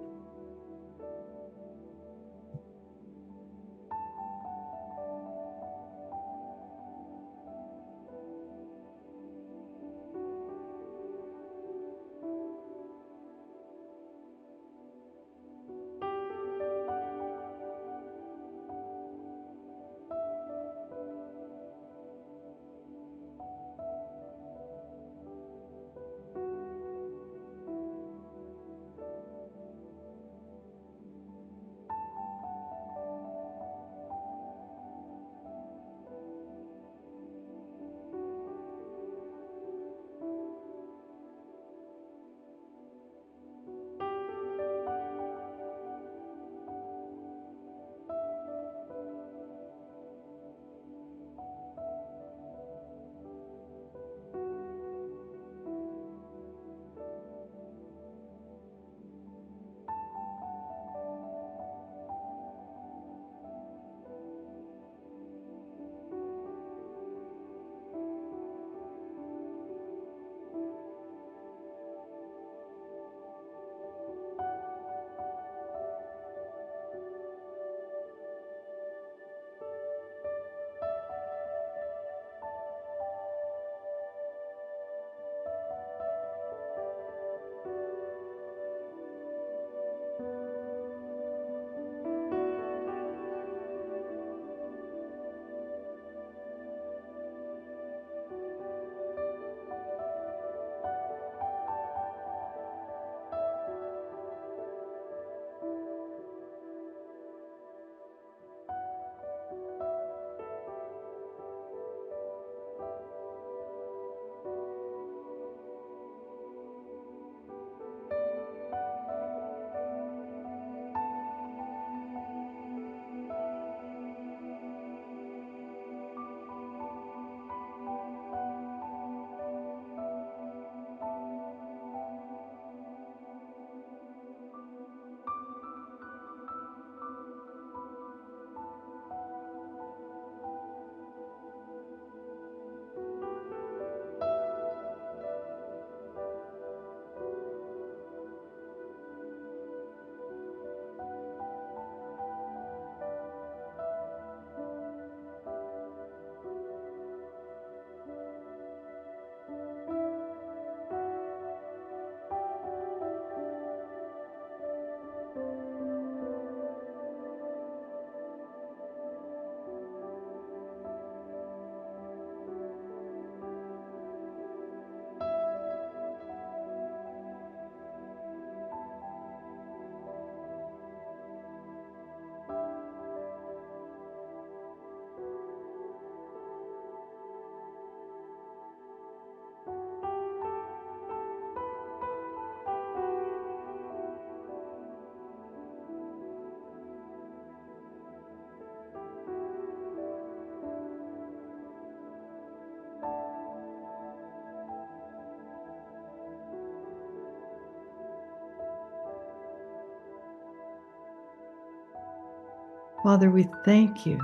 Father, we thank you.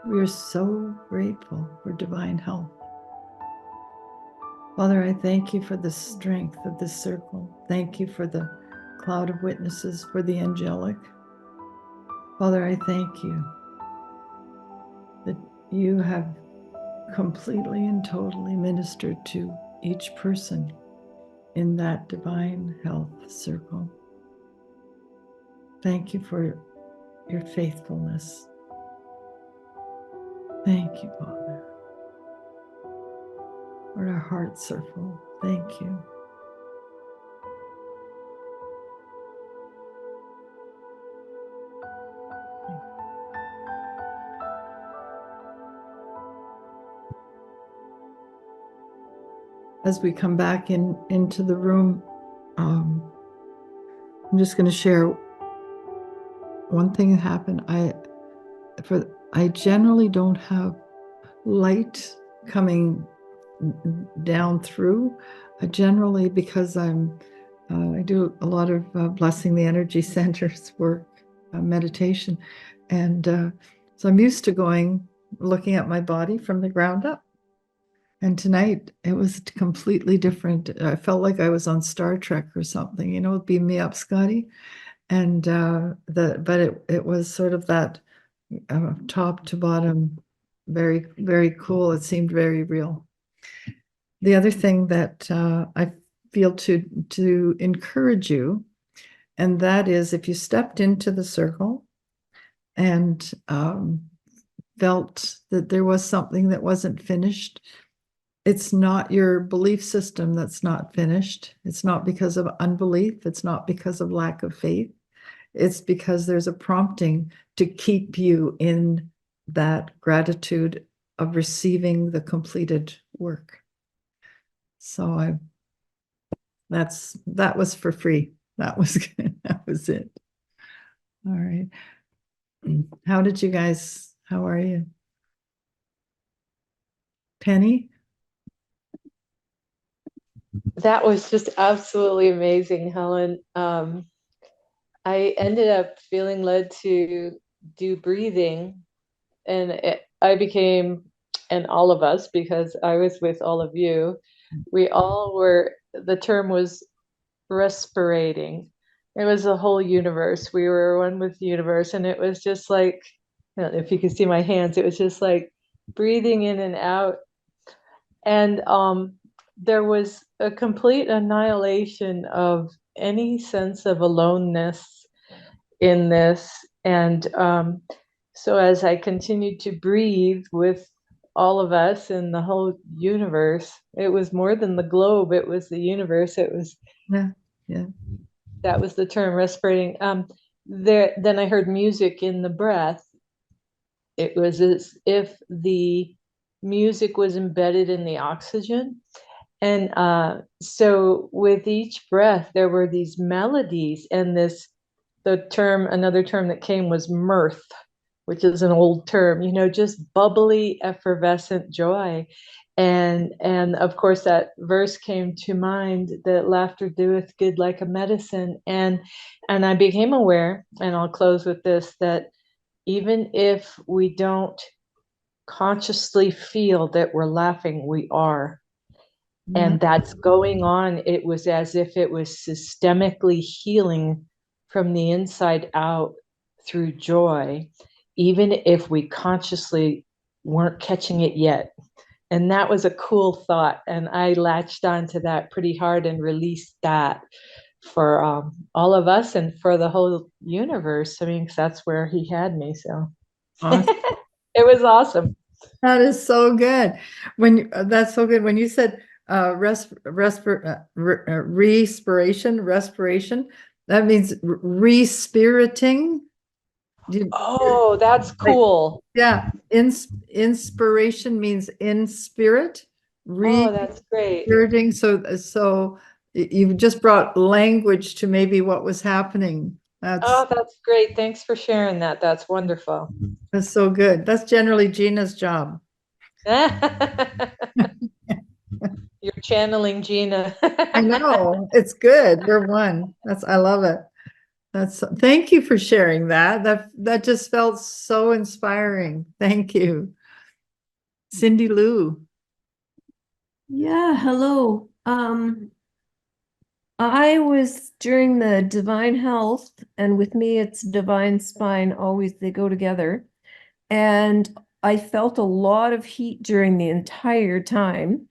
We are so grateful for divine help. Father, I thank you for the strength of this circle. Thank you for the cloud of witnesses, for the angelic. Father, I thank you that you have completely and totally ministered to each person in that divine health circle. Thank you for your faithfulness. Thank you, Father. Lord, our hearts are full. Thank you. As we come back into the room, I'm just going to share one thing that happened. I generally don't have light coming down through. Generally, because I'm I do a lot of blessing the energy centers work, meditation. And so I'm used to looking at my body from the ground up. And tonight it was completely different. I felt like I was on Star Trek or something, beam me up, Scotty. And it was sort of that top to bottom, very, very cool. It seemed very real. The other thing that I feel to encourage you, and that is if you stepped into the circle and felt that there was something that wasn't finished, it's not your belief system that's not finished. It's not because of unbelief. It's not because of lack of faith. It's because there's a prompting to keep you in that gratitude of receiving the completed work. So that was for free. That was good. That was it. All right. How are you? Penny? That was just absolutely amazing, Helen. I ended up feeling led to do breathing, and I became, and all of us, because I was with all of you, we all were, the term was respirating. It was the whole universe. We were one with the universe, and it was just like, I don't know if you can see my hands, it was just like breathing in and out. And there was a complete annihilation of any sense of aloneness in this. And so as I continued to breathe with all of us in the whole universe, it was more than the globe, it was the universe. It was, yeah. That was the term, respirating. Then I heard music in the breath. It was as if the music was embedded in the oxygen. And so with each breath, there were these melodies, and another term that came was mirth, which is an old term, just bubbly, effervescent joy. And of course, that verse came to mind, that laughter doeth good like a medicine. And I became aware, and I'll close with this, that even if we don't consciously feel that we're laughing, we are. And that's going on. It was as if it was systemically healing from the inside out through joy, even if we consciously weren't catching it yet. And that was a cool thought. And I latched onto that pretty hard and released that for all of us and for the whole universe. I mean, 'cause that's where he had me. So Awesome. it was awesome. That is so good. That's so good. When you said respiration, that means respirating. Oh, that's cool. Yeah. Inspiration means in spirit. Oh, that's great. So you've just brought language to maybe what was happening. That's great. Thanks for sharing that. That's wonderful. That's so good. That's generally Gina's job. You're channeling Gina. I know, it's good. We're one. I love it. Thank you for sharing that. That just felt so inspiring. Thank you. Cindy Lou. Yeah, hello. I was during the Divine Health, and with me it's Divine Spine, always they go together. And I felt a lot of heat during the entire time.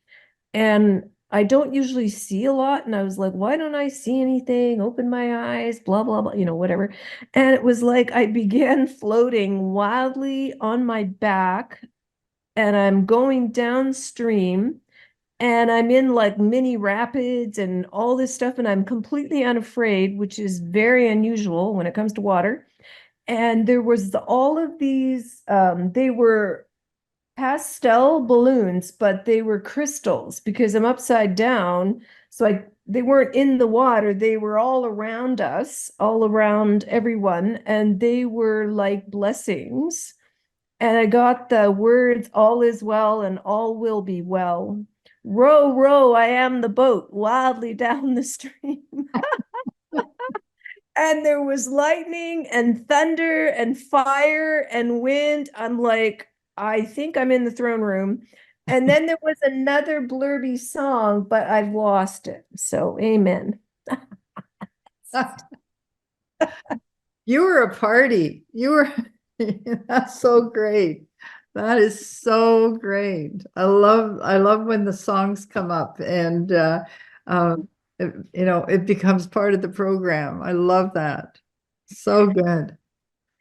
And I don't usually see a lot. And I was like, why don't I see anything? Open my eyes, blah, blah, blah, whatever. And it was like I began floating wildly on my back, and I'm going downstream, and I'm in like mini rapids and all this stuff. And I'm completely unafraid, which is very unusual when it comes to water. And there was all of these, they were pastel balloons, but they were crystals because I'm upside down. So they weren't in the water. They were all around us, all around everyone. And they were like blessings. And I got the words, all is well and all will be well, row, row, I am the boat, wildly down the stream. And there was lightning and thunder and fire and wind. I'm like, I think I'm in the throne room. And then there was another blurby song, but I've lost it. So amen. You were a party. You were, that's so great. That is so great. I love when the songs come up and, it becomes part of the program. I love that. So good.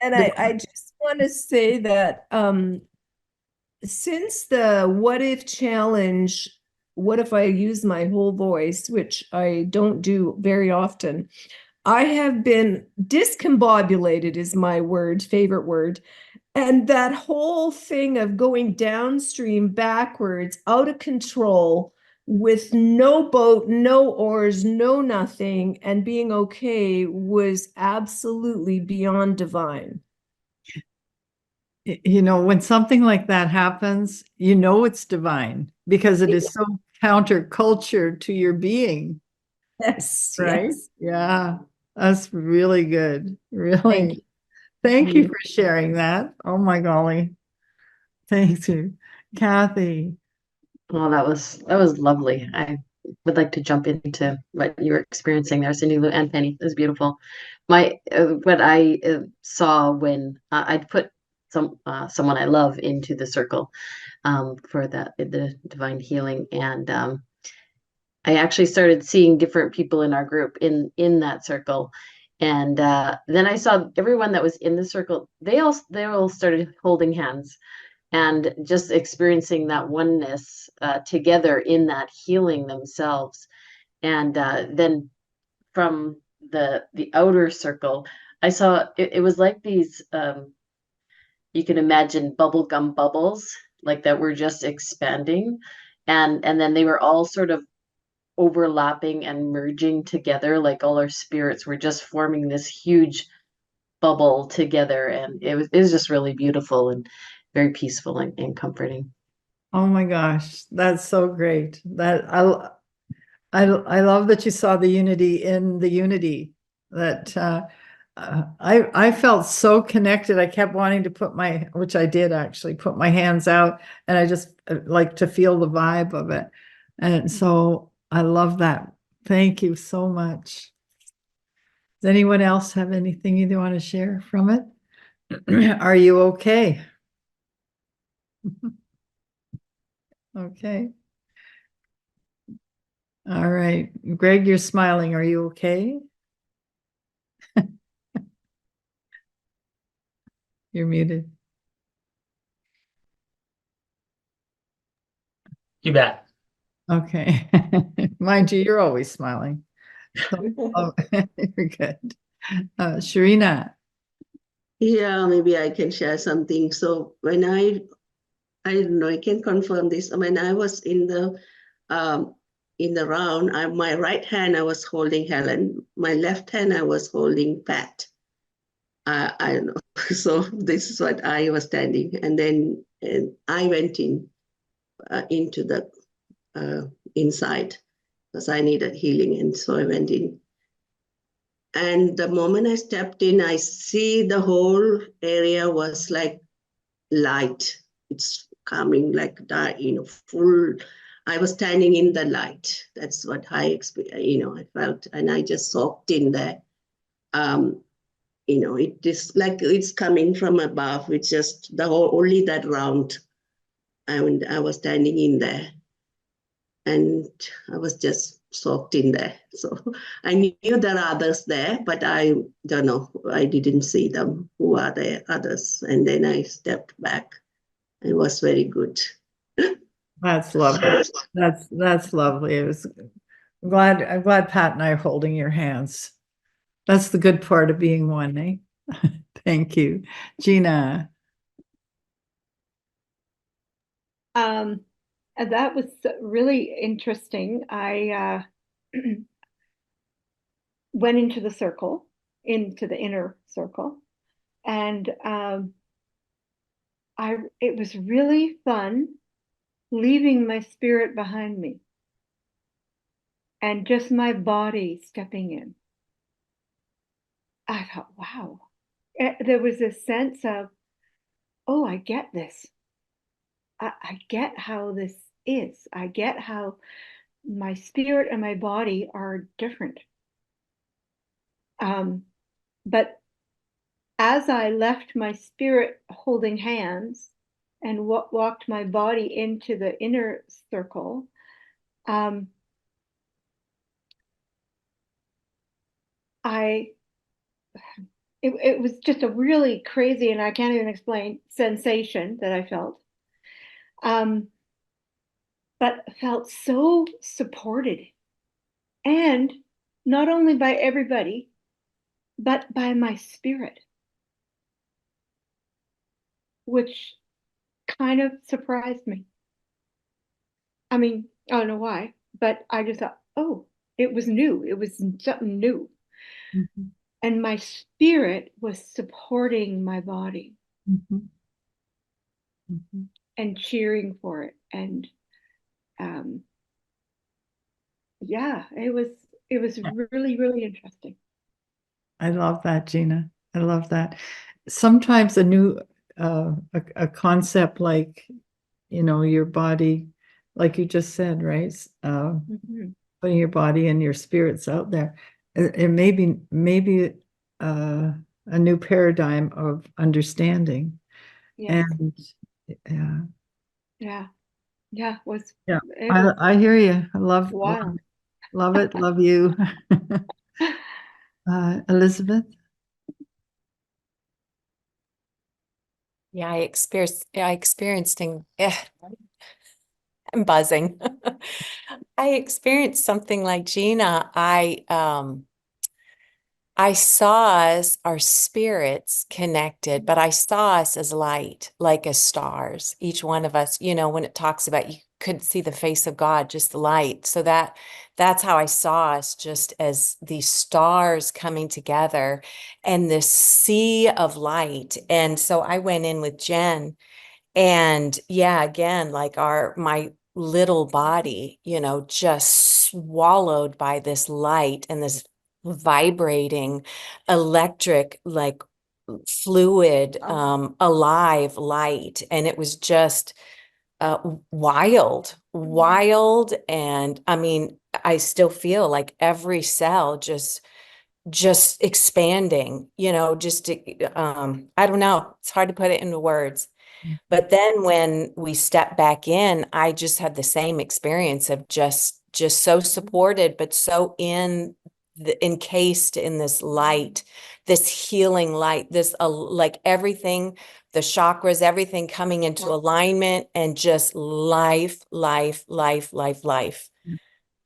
And I just want to say that since the What If Challenge, what if I use my whole voice, which I don't do very often, I have been discombobulated is my favorite word. And that whole thing of going downstream backwards, out of control, with no boat, no oars, no nothing, and being okay was absolutely beyond divine. When something like that happens, it's divine because it is so counterculture to your being, Yes, right? yes. Yeah, that's really good. Really. Thank you. Thank you for sharing that. Oh my golly. Thank you. Kathy. Well, that was lovely. I would like to jump into what you were experiencing there, Cindy Lou and Penny. It was beautiful. What I saw when I'd put someone I love into the circle for the divine healing, and I actually started seeing different people in our group in that circle, and then I saw everyone that was in the circle. They all started holding hands and just experiencing that oneness together in that healing themselves. And then from the outer circle, I saw it was like these, you can imagine bubblegum bubbles like that were just expanding. And then they were all sort of overlapping and merging together, like all our spirits were just forming this huge bubble together. And it was just really beautiful and very peaceful and comforting. Oh my gosh, that's so great. I love that you saw the unity in the unity. That I felt so connected. I kept wanting to which I did actually, put my hands out, and I just like to feel the vibe of it. And so I love that. Thank you so much. Does anyone else have anything you want to share from it? Are you okay? Okay. All right. Greg, you're smiling. Are you okay? You're muted. You bet. Okay. Mind you, you're always smiling. Oh, you're good. Sharina. Yeah, maybe I can share something. So when I don't know, I can confirm this. When I was in the round, my right hand I was holding Helen, my left hand I was holding Pat. I don't know. So this is what I was standing, and then I went into the inside because I needed healing, and so I went in. And the moment I stepped in, I see the whole area was like light. It's coming like that, full. I was standing in the light. That's what I experienced, I felt, and I just soaked in there. It is like it's coming from above. It's just only that round. And I was standing in there, and I was just soaked in there. So I knew there are others there, but I don't know. I didn't see them. Who are the others? And then I stepped back. It was very good. That's lovely. That's lovely. I'm glad Pat and I are holding your hands. That's the good part of being one, eh? Thank you. Gina. That was really interesting. I went into the circle, into the inner circle, and it was really fun leaving my spirit behind me, and just my body stepping in. I thought, wow. There was a sense of, oh, I get this. I get how this is. I get how my spirit and my body are different. But as I left my spirit holding hands and walked my body into the inner circle, it was just a really crazy, and I can't even explain, sensation that I felt. But felt so supported, and not only by everybody, but by my spirit, which kind of surprised me. I mean, I don't know why, but I just thought, oh, it was new. It was something new. Mm-hmm. And my spirit was supporting my body Mm-hmm. Mm-hmm. and cheering for it. And yeah, it was really, really interesting. I love that, Gina. I love that. Sometimes a new a concept like, your body, like you just said, right? Putting your body and your spirits out there. It may be a new paradigm of understanding. Yes. And yeah, was yeah, it was I hear you. I love wild. it. Love you. Elizabeth? Yeah, I experienced, I'm buzzing. I experienced something like Gina. I saw us, our spirits connected, but I saw us as light, like as stars. Each one of us, when it talks about you couldn't see the face of God, just the light. So that's how I saw us, just as these stars coming together and this sea of light. And so I went in with Jen, and yeah, again, like my little body, just swallowed by this light and this vibrating electric, like fluid, alive light. And it was just wild. And I mean, I still feel like every cell just expanding, I don't know, it's hard to put it into words. But then when we stepped back in, I just had the same experience of just so supported, but so encased in this light, this healing light, this like everything, the chakras, everything coming into alignment, and just life.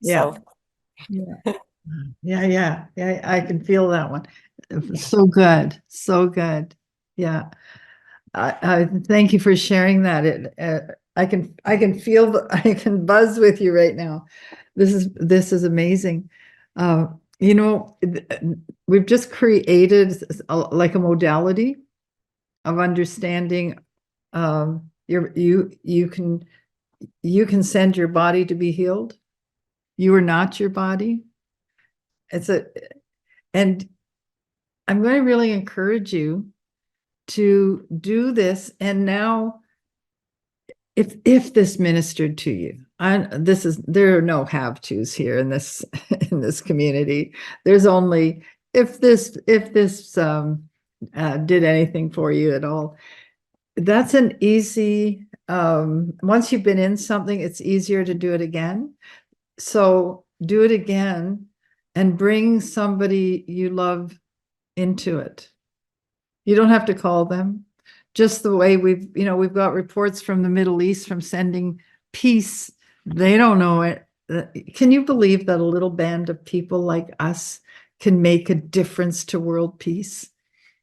Yeah. So Yeah. I can feel that one. So good. So good. Yeah. I thank you for sharing that. I can feel I can buzz with you right now. This is amazing. We've just created like a modality of understanding. You can send your body to be healed. You are not your body. And I'm going to really encourage you to do this. And now, if this ministered to you, there are no have-tos here in this in this community. There's only if this did anything for you at all. That's an easy. Once you've been in something, it's easier to do it again. So do it again and bring somebody you love into it. You don't have to call them. Just the way we've got reports from the Middle East from sending peace. They don't know it. Can you believe that a little band of people like us can make a difference to world peace?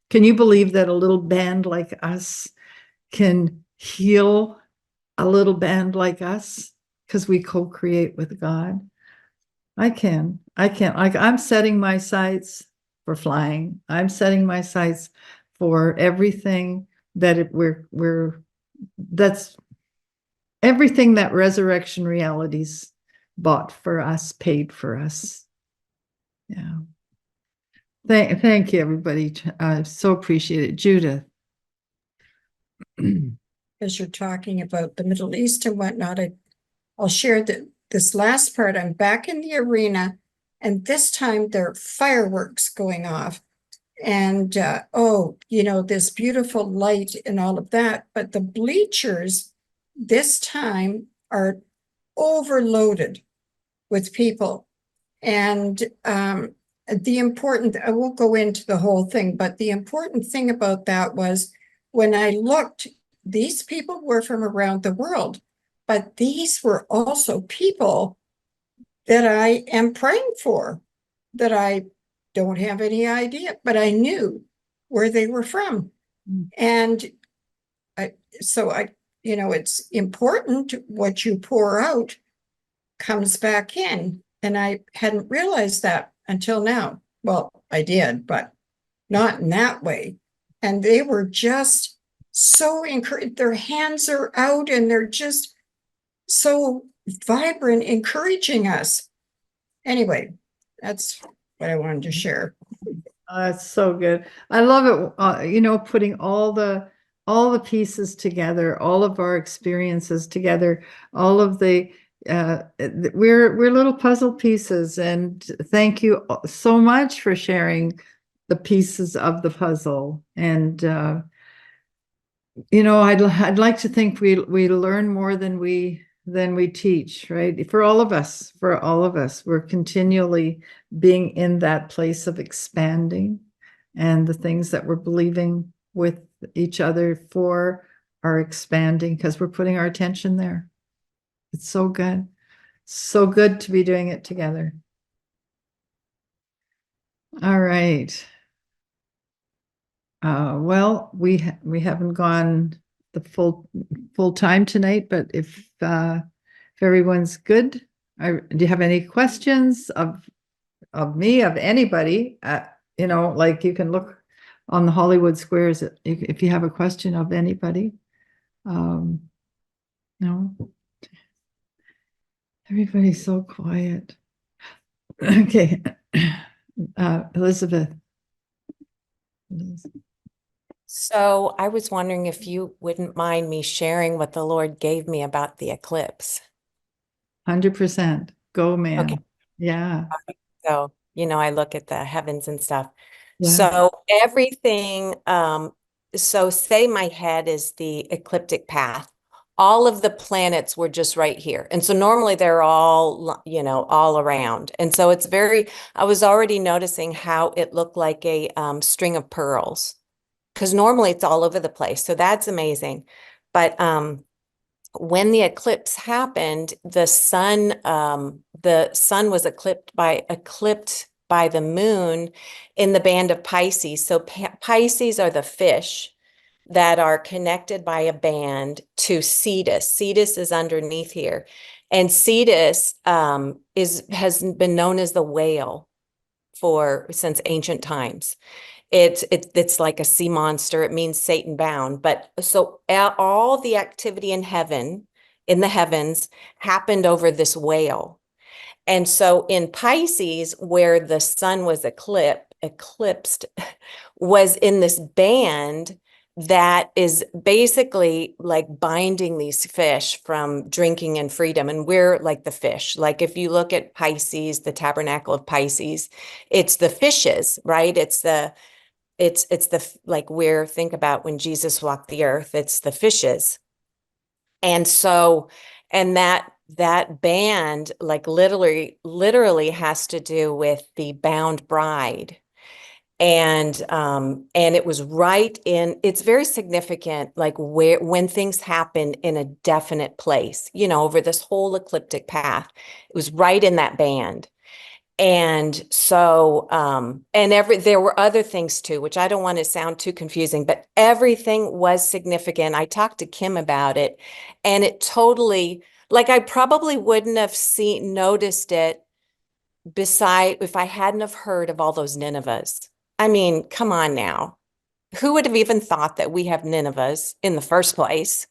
Can you believe that a little band like us can heal a little band like us because we co-create with God? I can. Like, I'm setting my sights for flying. I'm setting my sights for everything that everything that Resurrection Realities bought for us, paid for us. Yeah. Thank you, everybody. I so appreciate it. Judith. As you're talking about the Middle East and whatnot, I'll share that this last part. I'm back in the arena, and this time there are fireworks going off. And this beautiful light and all of that. But the bleachers this time are overloaded with people. And I won't go into the whole thing, but the important thing about that was when I looked, these people were from around the world, but these were also people that I am praying for, that I don't have any idea, but I knew where they were from. And it's important what you pour out comes back in. And I hadn't realized that until now. Well, I did, but not in that way. And they were just so encouraged. Their hands are out and they're just so vibrant, encouraging us. Anyway, that's what I wanted to share. That's so good. I love it. Putting all the pieces together, all of our experiences together, all of the we're little puzzle pieces. And thank you so much for sharing the pieces of the puzzle. And I'd like to think we learn more than we teach, right? For all of us, we're continually being in that place of expanding, and the things that we're believing with each other for are expanding because we're putting our attention there. It's so good. So good to be doing it together. All right. Well, we haven't gone the full time tonight, but if everyone's good, do you have any questions of me, of anybody? Like you can look on the Hollywood Squares if you have a question of anybody. No. Everybody's so quiet. Okay. Elizabeth. So I was wondering if you wouldn't mind me sharing what the Lord gave me about the eclipse. 100%. Go, man. Okay. Yeah. So, I look at the heavens and stuff. Yeah. So everything, so say my head is the ecliptic path. All of the planets were just right here. And so normally they're all, all around. And so I was already noticing how it looked like a string of pearls, because normally it's all over the place. So that's amazing. But when the eclipse happened, the sun was eclipsed by the moon in the band of Pisces. So Pisces are the fish that are connected by a band to Cetus. Cetus is underneath here. And Cetus has been known as the whale since ancient times. It's like a sea monster. It means Satan bound. But so all the activity in the heavens happened over this whale. And so in Pisces, where the sun was eclipsed, was in this band that is basically like binding these fish from drinking in freedom. And we're like the fish. Like if you look at Pisces, the tabernacle of Pisces, it's the fishes, right? It's like think about when Jesus walked the earth, it's the fishes. And so, and that band, like literally has to do with the bound bride. And it was it's very significant, like when things happen in a definite place, over this whole ecliptic path, it was right in that band. And so, there were other things too, which I don't want to sound too confusing, but everything was significant. I talked to Kim about it, and it totally, like I probably wouldn't have noticed it if I hadn't have heard of all those Ninevehs. I mean, come on now. Who would have even thought that we have Ninevehs in the first place?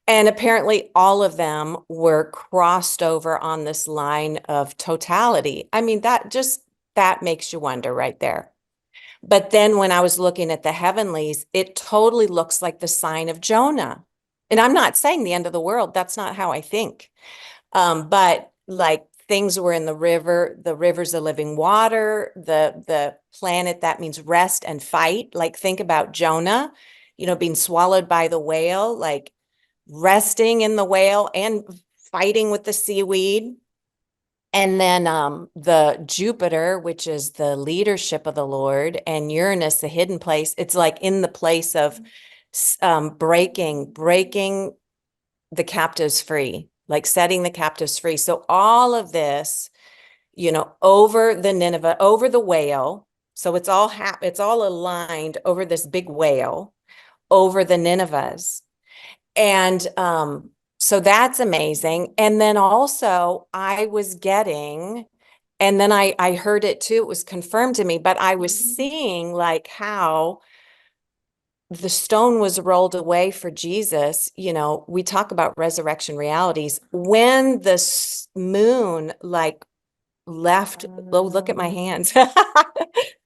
And apparently all of them were crossed over on this line of totality. I mean, that makes you wonder right there. But then when I was looking at the heavenlies, it totally looks like the sign of Jonah. And I'm not saying the end of the world. That's not how I think. But like things were in the river's of living water, the planet that means rest and fight. Like think about Jonah, being swallowed by the whale, like resting in the whale and fighting with the seaweed. And then the Jupiter, which is the leadership of the Lord, and Uranus, the hidden place, it's like in the place of breaking the captives free, like setting the captives free. So all of this, over the Nineveh, over the whale. So it's all aligned over this big whale, over the Ninevehs. And so that's amazing. And then also I was getting, and then I heard it too, it was confirmed to me, but I was seeing like how the stone was rolled away for Jesus. We talk about resurrection realities. When the moon like left, oh, look at my hands,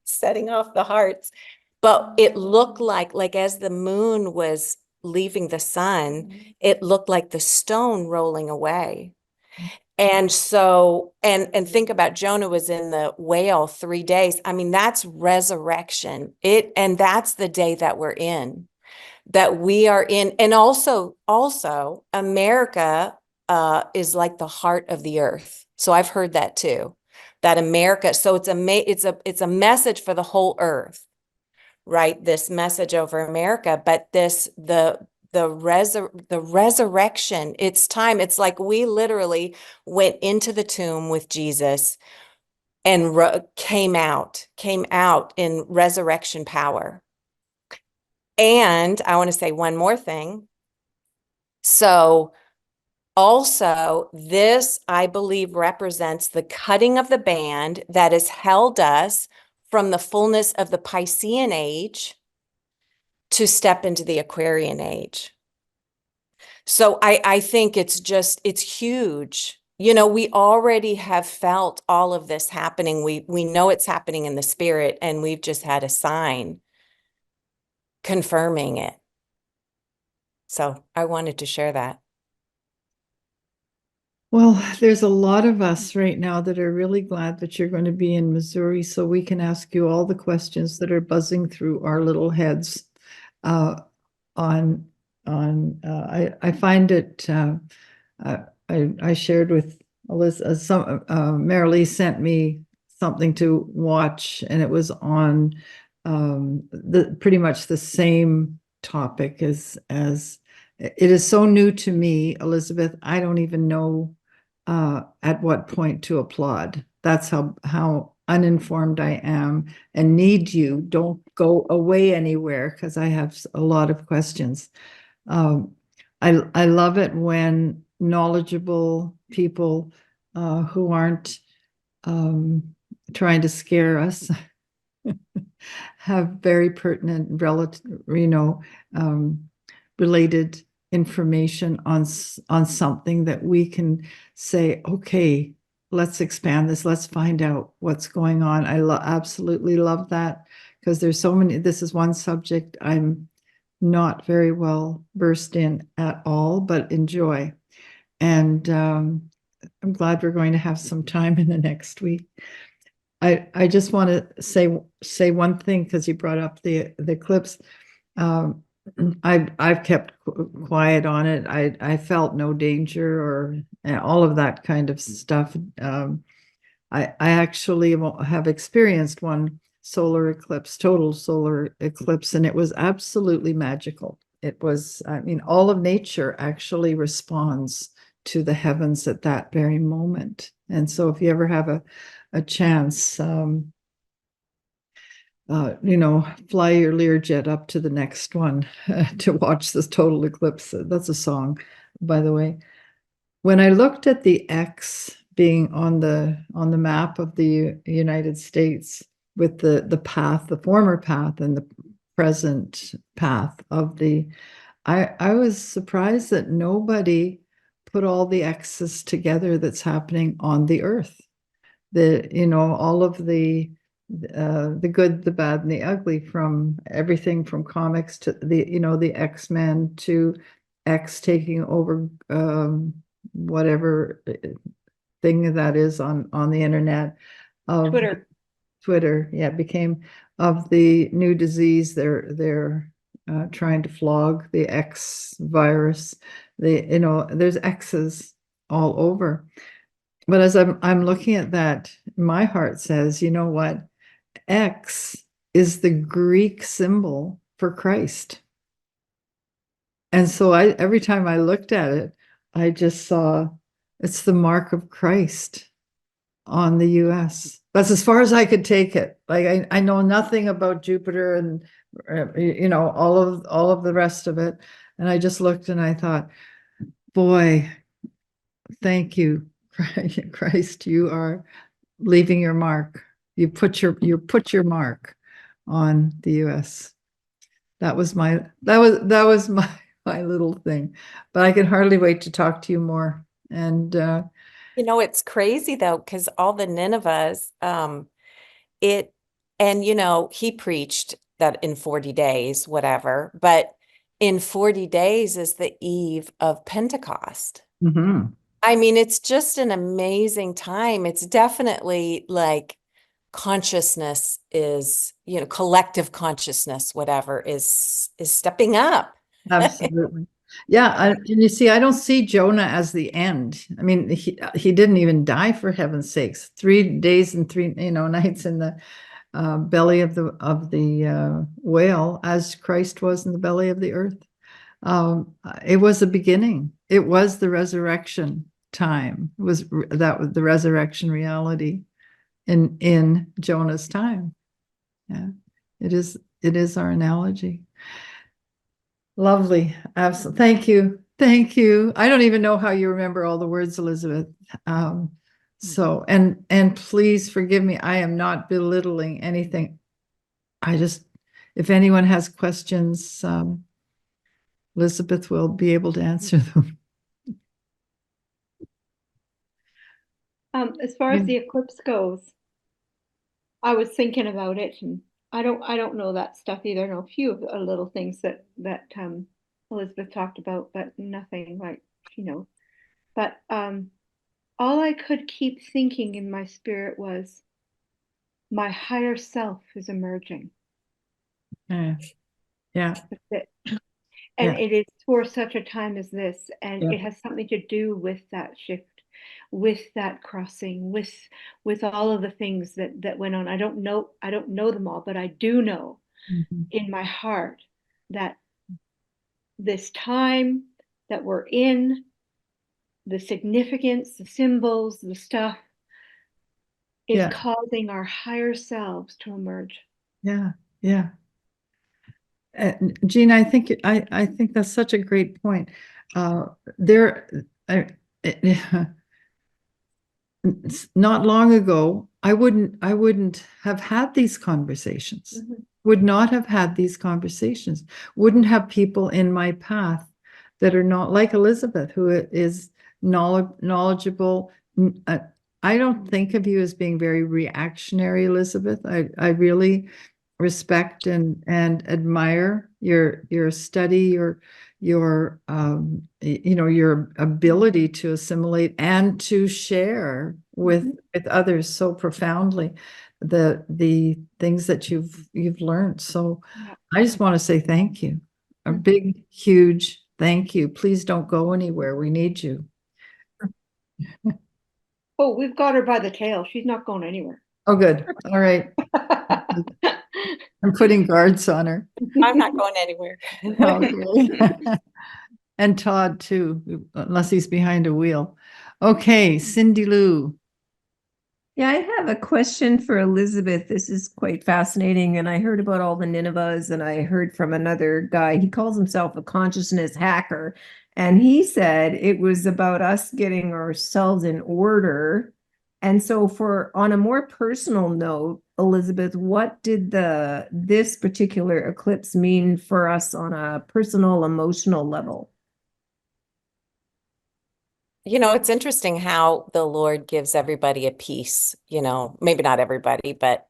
setting off the hearts. But it looked like as the moon was leaving the sun, it looked like the stone rolling away. And so, and think about Jonah was in the whale 3 days. I mean, that's resurrection. And that's the day that we're in, that we are in. And also America is like the heart of the earth. So I've heard that too, that America, so it's a message for the whole earth. Right, this message over America, but the resurrection, it's time. It's like we literally went into the tomb with Jesus and came out in resurrection power. And I want to say one more thing. So also this, I believe, represents the cutting of the band that has held us from the fullness of the Piscean age to step into the Aquarian age. So I think it's huge. We already have felt all of this happening. We know it's happening in the spirit, and we've just had a sign confirming it. So I wanted to share that. Well, there's a lot of us right now that are really glad that you're going to be in Missouri, so we can ask you all the questions that are buzzing through our little heads. I find it. I shared with Alyssa. Marilee sent me something to watch, and it was on pretty much the same topic as. It is so new to me, Elizabeth. I don't even know at what point to applaud. That's how uninformed I am, and need you. Don't go away anywhere, because I have a lot of questions. I love it when knowledgeable people who aren't trying to scare us have very pertinent, related information on something that we can say, okay, let's expand this. Let's find out what's going on. I absolutely love that, because there's so many. This is one subject I'm not very well versed in at all, but enjoy. And I'm glad we're going to have some time in the next week. I just want to say one thing, because you brought up the eclipse. I've kept quiet on it. I felt no danger or all of that kind of stuff. I actually have experienced one solar eclipse, total solar eclipse, and it was absolutely magical. It was, all of nature actually responds to the heavens at that very moment. And so if you ever have a chance, fly your Learjet up to the next one to watch this total eclipse. That's a song, by the way. When I looked at the X being on the map of the United States, with the path, the former path and the present path of the I was surprised that nobody put all the X's together that's happening on the earth. All of the good, the bad, and the ugly, from everything from comics to the X-Men to X taking over whatever thing that is on the internet. Of Twitter, yeah, became of the new disease. They're trying to flog the X virus. There's X's all over. But as I'm looking at that, my heart says, you know what? X is the Greek symbol for Christ. And so every time I looked at it, I just saw it's the mark of Christ on the US. That's as far as I could take it. Like I know nothing about Jupiter and all of the rest of it. And I just looked and I thought, boy, thank you, Christ, you are leaving your mark. You put your mark on the US. That was my little thing. But I can hardly wait to talk to you more. And it's crazy though, because all the Ninevehs, he preached that in 40 days, whatever, but in 40 days is the eve of Pentecost. mhm. I mean, it's just an amazing time. It's definitely like consciousness is, collective consciousness, whatever, is stepping up. Absolutely. Yeah, and you see, I don't see Jonah as the end. I mean, he didn't even die, for heaven's sakes. 3 days and 3 nights in the belly of the whale, as Christ was in the belly of the earth. It was the beginning. It was the resurrection time. It was the resurrection reality in Jonah's time. Yeah, it is our analogy. Lovely. Absolutely. Thank you. Thank you. I don't even know how you remember all the words, Elizabeth. So, and please forgive me. I am not belittling anything. If anyone has questions, Elizabeth will be able to answer them. As far as the eclipse goes, I was thinking about it, and I don't know that stuff either. I know a few of the little things that Elizabeth talked about, but nothing like she knows. But all I could keep thinking in my spirit was, my higher self is emerging. Yeah. Yeah. And Yeah. it is for such a time as this, and Yeah. it has something to do with that shift, with that crossing, with all of the things that went on. I don't know them all, but I do know in my heart that this time that we're in, the significance, the symbols, the stuff, is causing our higher selves to emerge. Yeah. Yeah. Gina, I think that's such a great point. Not long ago, I wouldn't have had these conversations. Would not have had these conversations. Wouldn't have people in my path that are not like Elizabeth, who is knowledgeable. I don't think of you as being very reactionary, Elizabeth. I really respect and admire your study, your ability to assimilate and to share with others so profoundly the things that you've learned. So I just want to say thank you, a big, huge thank you. Please don't go anywhere. We need you. Oh, we've got her by the tail. She's not going anywhere. Oh, good. All right. I'm putting guards on her. I'm not going anywhere. Okay. And Todd too, unless he's behind a wheel. Okay, Cindy Lou. Yeah, I have a question for Elizabeth. This is quite fascinating. And I heard about all the Ninevehs, and I heard from another guy. He calls himself a consciousness hacker. And he said it was about us getting ourselves in order And so on a more personal note, Elizabeth, what did this particular eclipse mean for us on a personal, emotional level? You know, it's interesting how the Lord gives everybody a piece, you know, maybe not everybody, but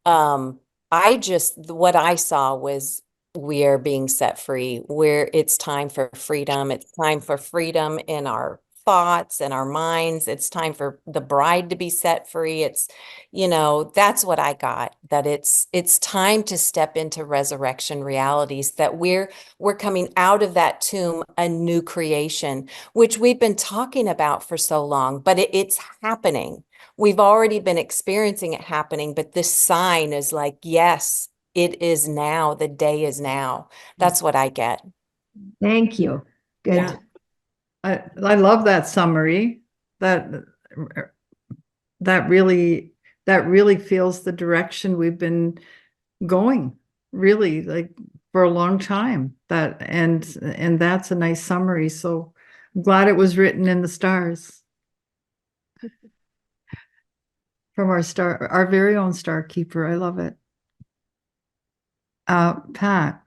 what I saw was we're being set free. It's time for freedom. It's time for freedom in our thoughts and our minds. It's time for the bride to be set free. It's, you know, that's what I got, that it's time to step into resurrection realities, that we're coming out of that tomb, a new creation, which we've been talking about for so long, but it's happening. We've already been experiencing it happening, but this sign is like, yes, it is now. The day is now. That's what I get. Thank you. Good. Yeah. I love that summary. That really feels the direction we've been going, really, like for a long time. And that's a nice summary. So I'm glad it was written in the stars. From our very own star keeper. I love it. Pat.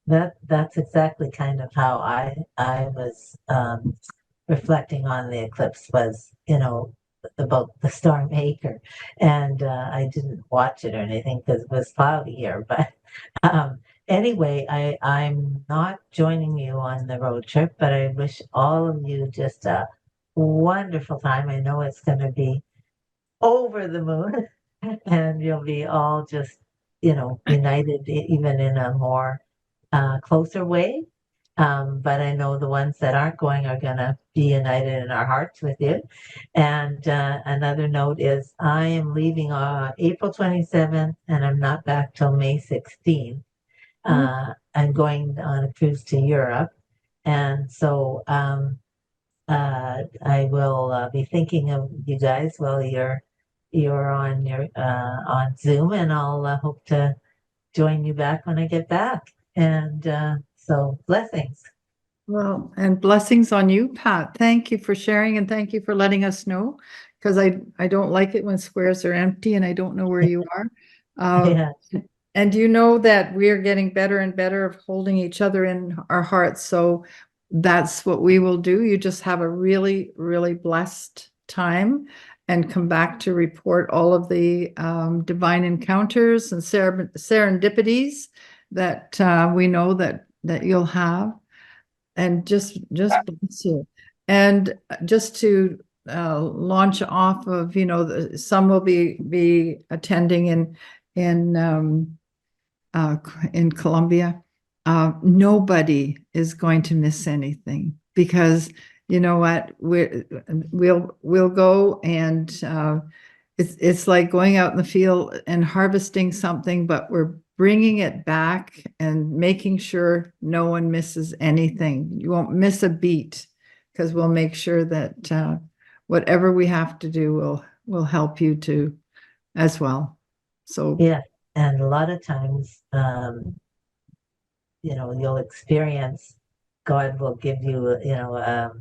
That's exactly kind of how I was reflecting on the eclipse, was, you know, about the star maker. And I didn't watch it or anything because it was cloudy here. But anyway, I'm not joining you on the road trip, but I wish all of you just a wonderful time. I know it's going to be over the moon and you'll be all just, you know, united even in a more closer way. But I know the ones that aren't going are going to be united in our hearts with you. And another note is I am leaving April 27th and I'm not back till May 16th. I'm going on a cruise to Europe. And so I will be thinking of you guys while you're on Zoom, and I'll hope to join you back when I get back. And so blessings. Well, and blessings on you, Pat. Thank you for sharing, and thank you for letting us know, because I don't like it when squares are empty and I don't know where you are. Yeah. And you know that we are getting better and better of holding each other in our hearts. So that's what we will do. You just have a really, really blessed time and come back to report all of the divine encounters and serendipities that we know that you'll have. And just bless you. And just to launch off of, you know, some will be attending in Colombia. Nobody is going to miss anything, because you know what, we'll go, and it's like going out in the field and harvesting something, but we're bringing it back and making sure no one misses anything. You won't miss a beat, because we'll make sure that whatever we have to do will help you to as well. So yeah, and a lot of times, you know, you'll experience God will give you, you know,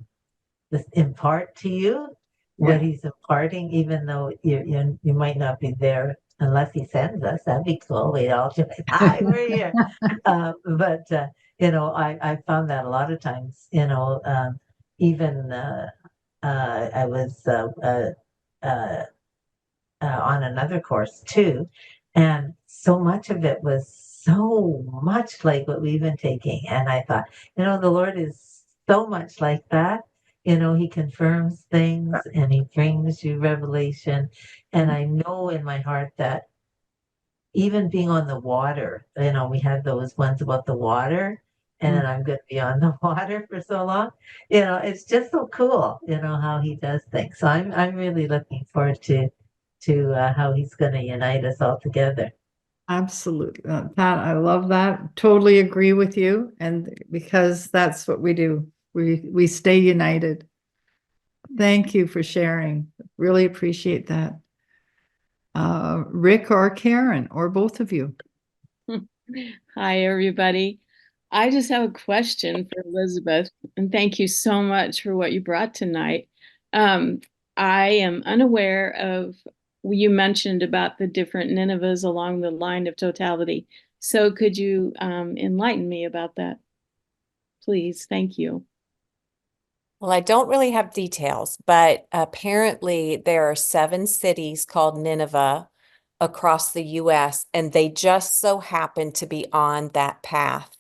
this impart to you what He's imparting, even though you might not be there unless He sends us. That'd be cool. We'd all just, hi, we're here. But you know, I found that a lot of times, you know, even I was on another course too, and so much of it was so much like what we've been taking. And I thought, you know, the Lord is so much like that. You know, He confirms things and He brings you revelation. And I know in my heart that even being on the water, you know, we had those ones about the water, and then I'm going to be on the water for so long. You know, it's just so cool, you know, how He does things. So I'm really looking forward to how He's going to unite us all together. absolutely. Pat, I love that. Totally agree with you. And because that's what we do. We stay united. Thank you for sharing. Really appreciate that. Rick or Karen, or both of you. Hi, everybody. I just have a question for Elizabeth, and thank you so much for what you brought tonight. I am unaware of, you mentioned about the different Ninevehs along the line of totality. So could you enlighten me about that? Please, thank you. Well, I don't really have details, but apparently there are 7 cities called Nineveh across the US, and they just so happen to be on that path.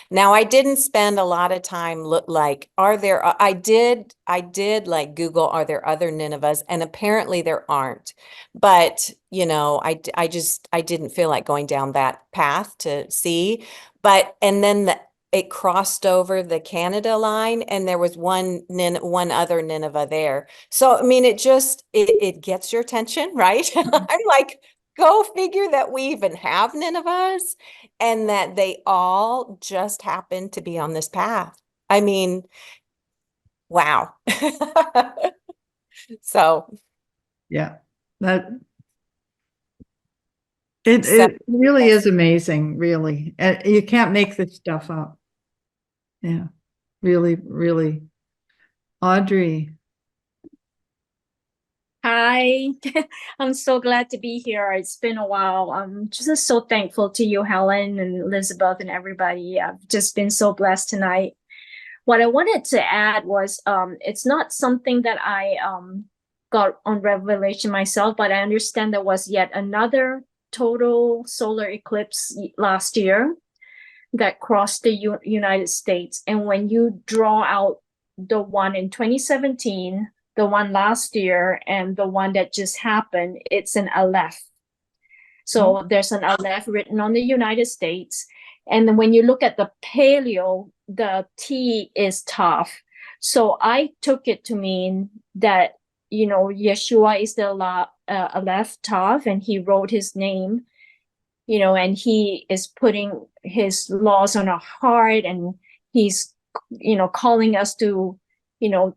Now, I didn't spend a lot of time are there, I did like Google, are there other Ninevehs? And apparently there aren't. But, I didn't feel like going down that path to see. But, and then it crossed over the Canada line, and there was one other Nineveh there. So, I mean, it gets your attention, right? I'm like, go figure that we even have Ninevehs and that they all just happen to be on this path. I mean, wow. So, Yeah, that it really is amazing, really. You can't make this stuff up. Yeah, really, really. Audrey. Hi, I'm so glad to be here. It's been a while. I'm just so thankful to you, Helen and Elizabeth and everybody. I've just been so blessed tonight. What I wanted to add was it's not something that I got on Revelation myself, but I understand there was yet another total solar eclipse last year that crossed the United States. And when you draw out the one in 2017, the one last year, and the one that just happened, it's an Aleph. So there's an Aleph written on the United States. And then when you look at the paleo, the T is Tav. So I took it to mean that, Yeshua is the Aleph Tav, and he wrote his name, and he is putting his laws on our heart, and he's, calling us to,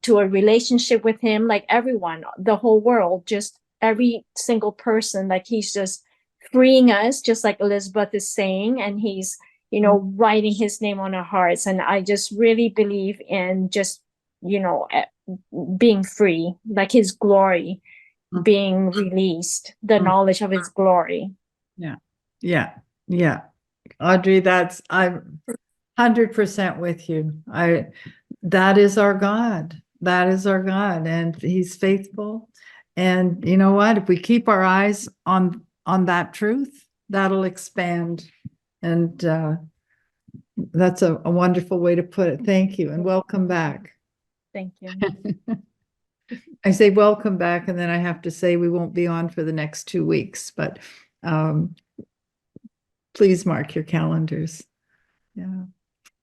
to a relationship with him, like everyone, the whole world, just every single person, like he's just freeing us, just like Elizabeth is saying, and he's, writing his name on our hearts. And I just really believe in just, being free, like his glory being released, the knowledge of his glory. Yeah. Audrey, I'm 100% with you. That is our God. That is our God, and he's faithful. And you know what? If we keep our eyes on that truth, that'll expand. And that's a wonderful way to put it. Thank you, and welcome back. Thank you. I say welcome back, and then I have to say we won't be on for the next 2 weeks, but please mark your calendars. Yeah,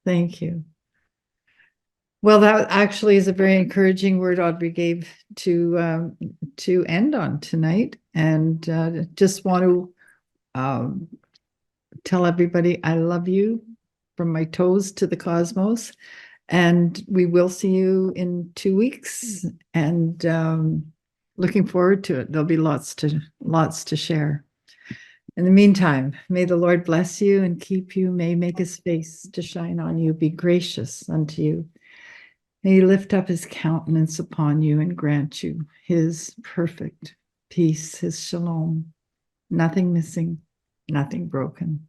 thank you. Well, that actually is a very encouraging word Audrey gave to end on tonight, and just want to tell everybody I love you from my toes to the cosmos, and we will see you in 2 weeks, and looking forward to it. There'll be lots to share. In the meantime, may the Lord bless you and keep you, may make his face to shine on you, be gracious unto you. May he lift up his countenance upon you and grant you his perfect peace, his shalom, nothing missing, nothing broken.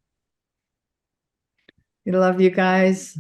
We love you guys.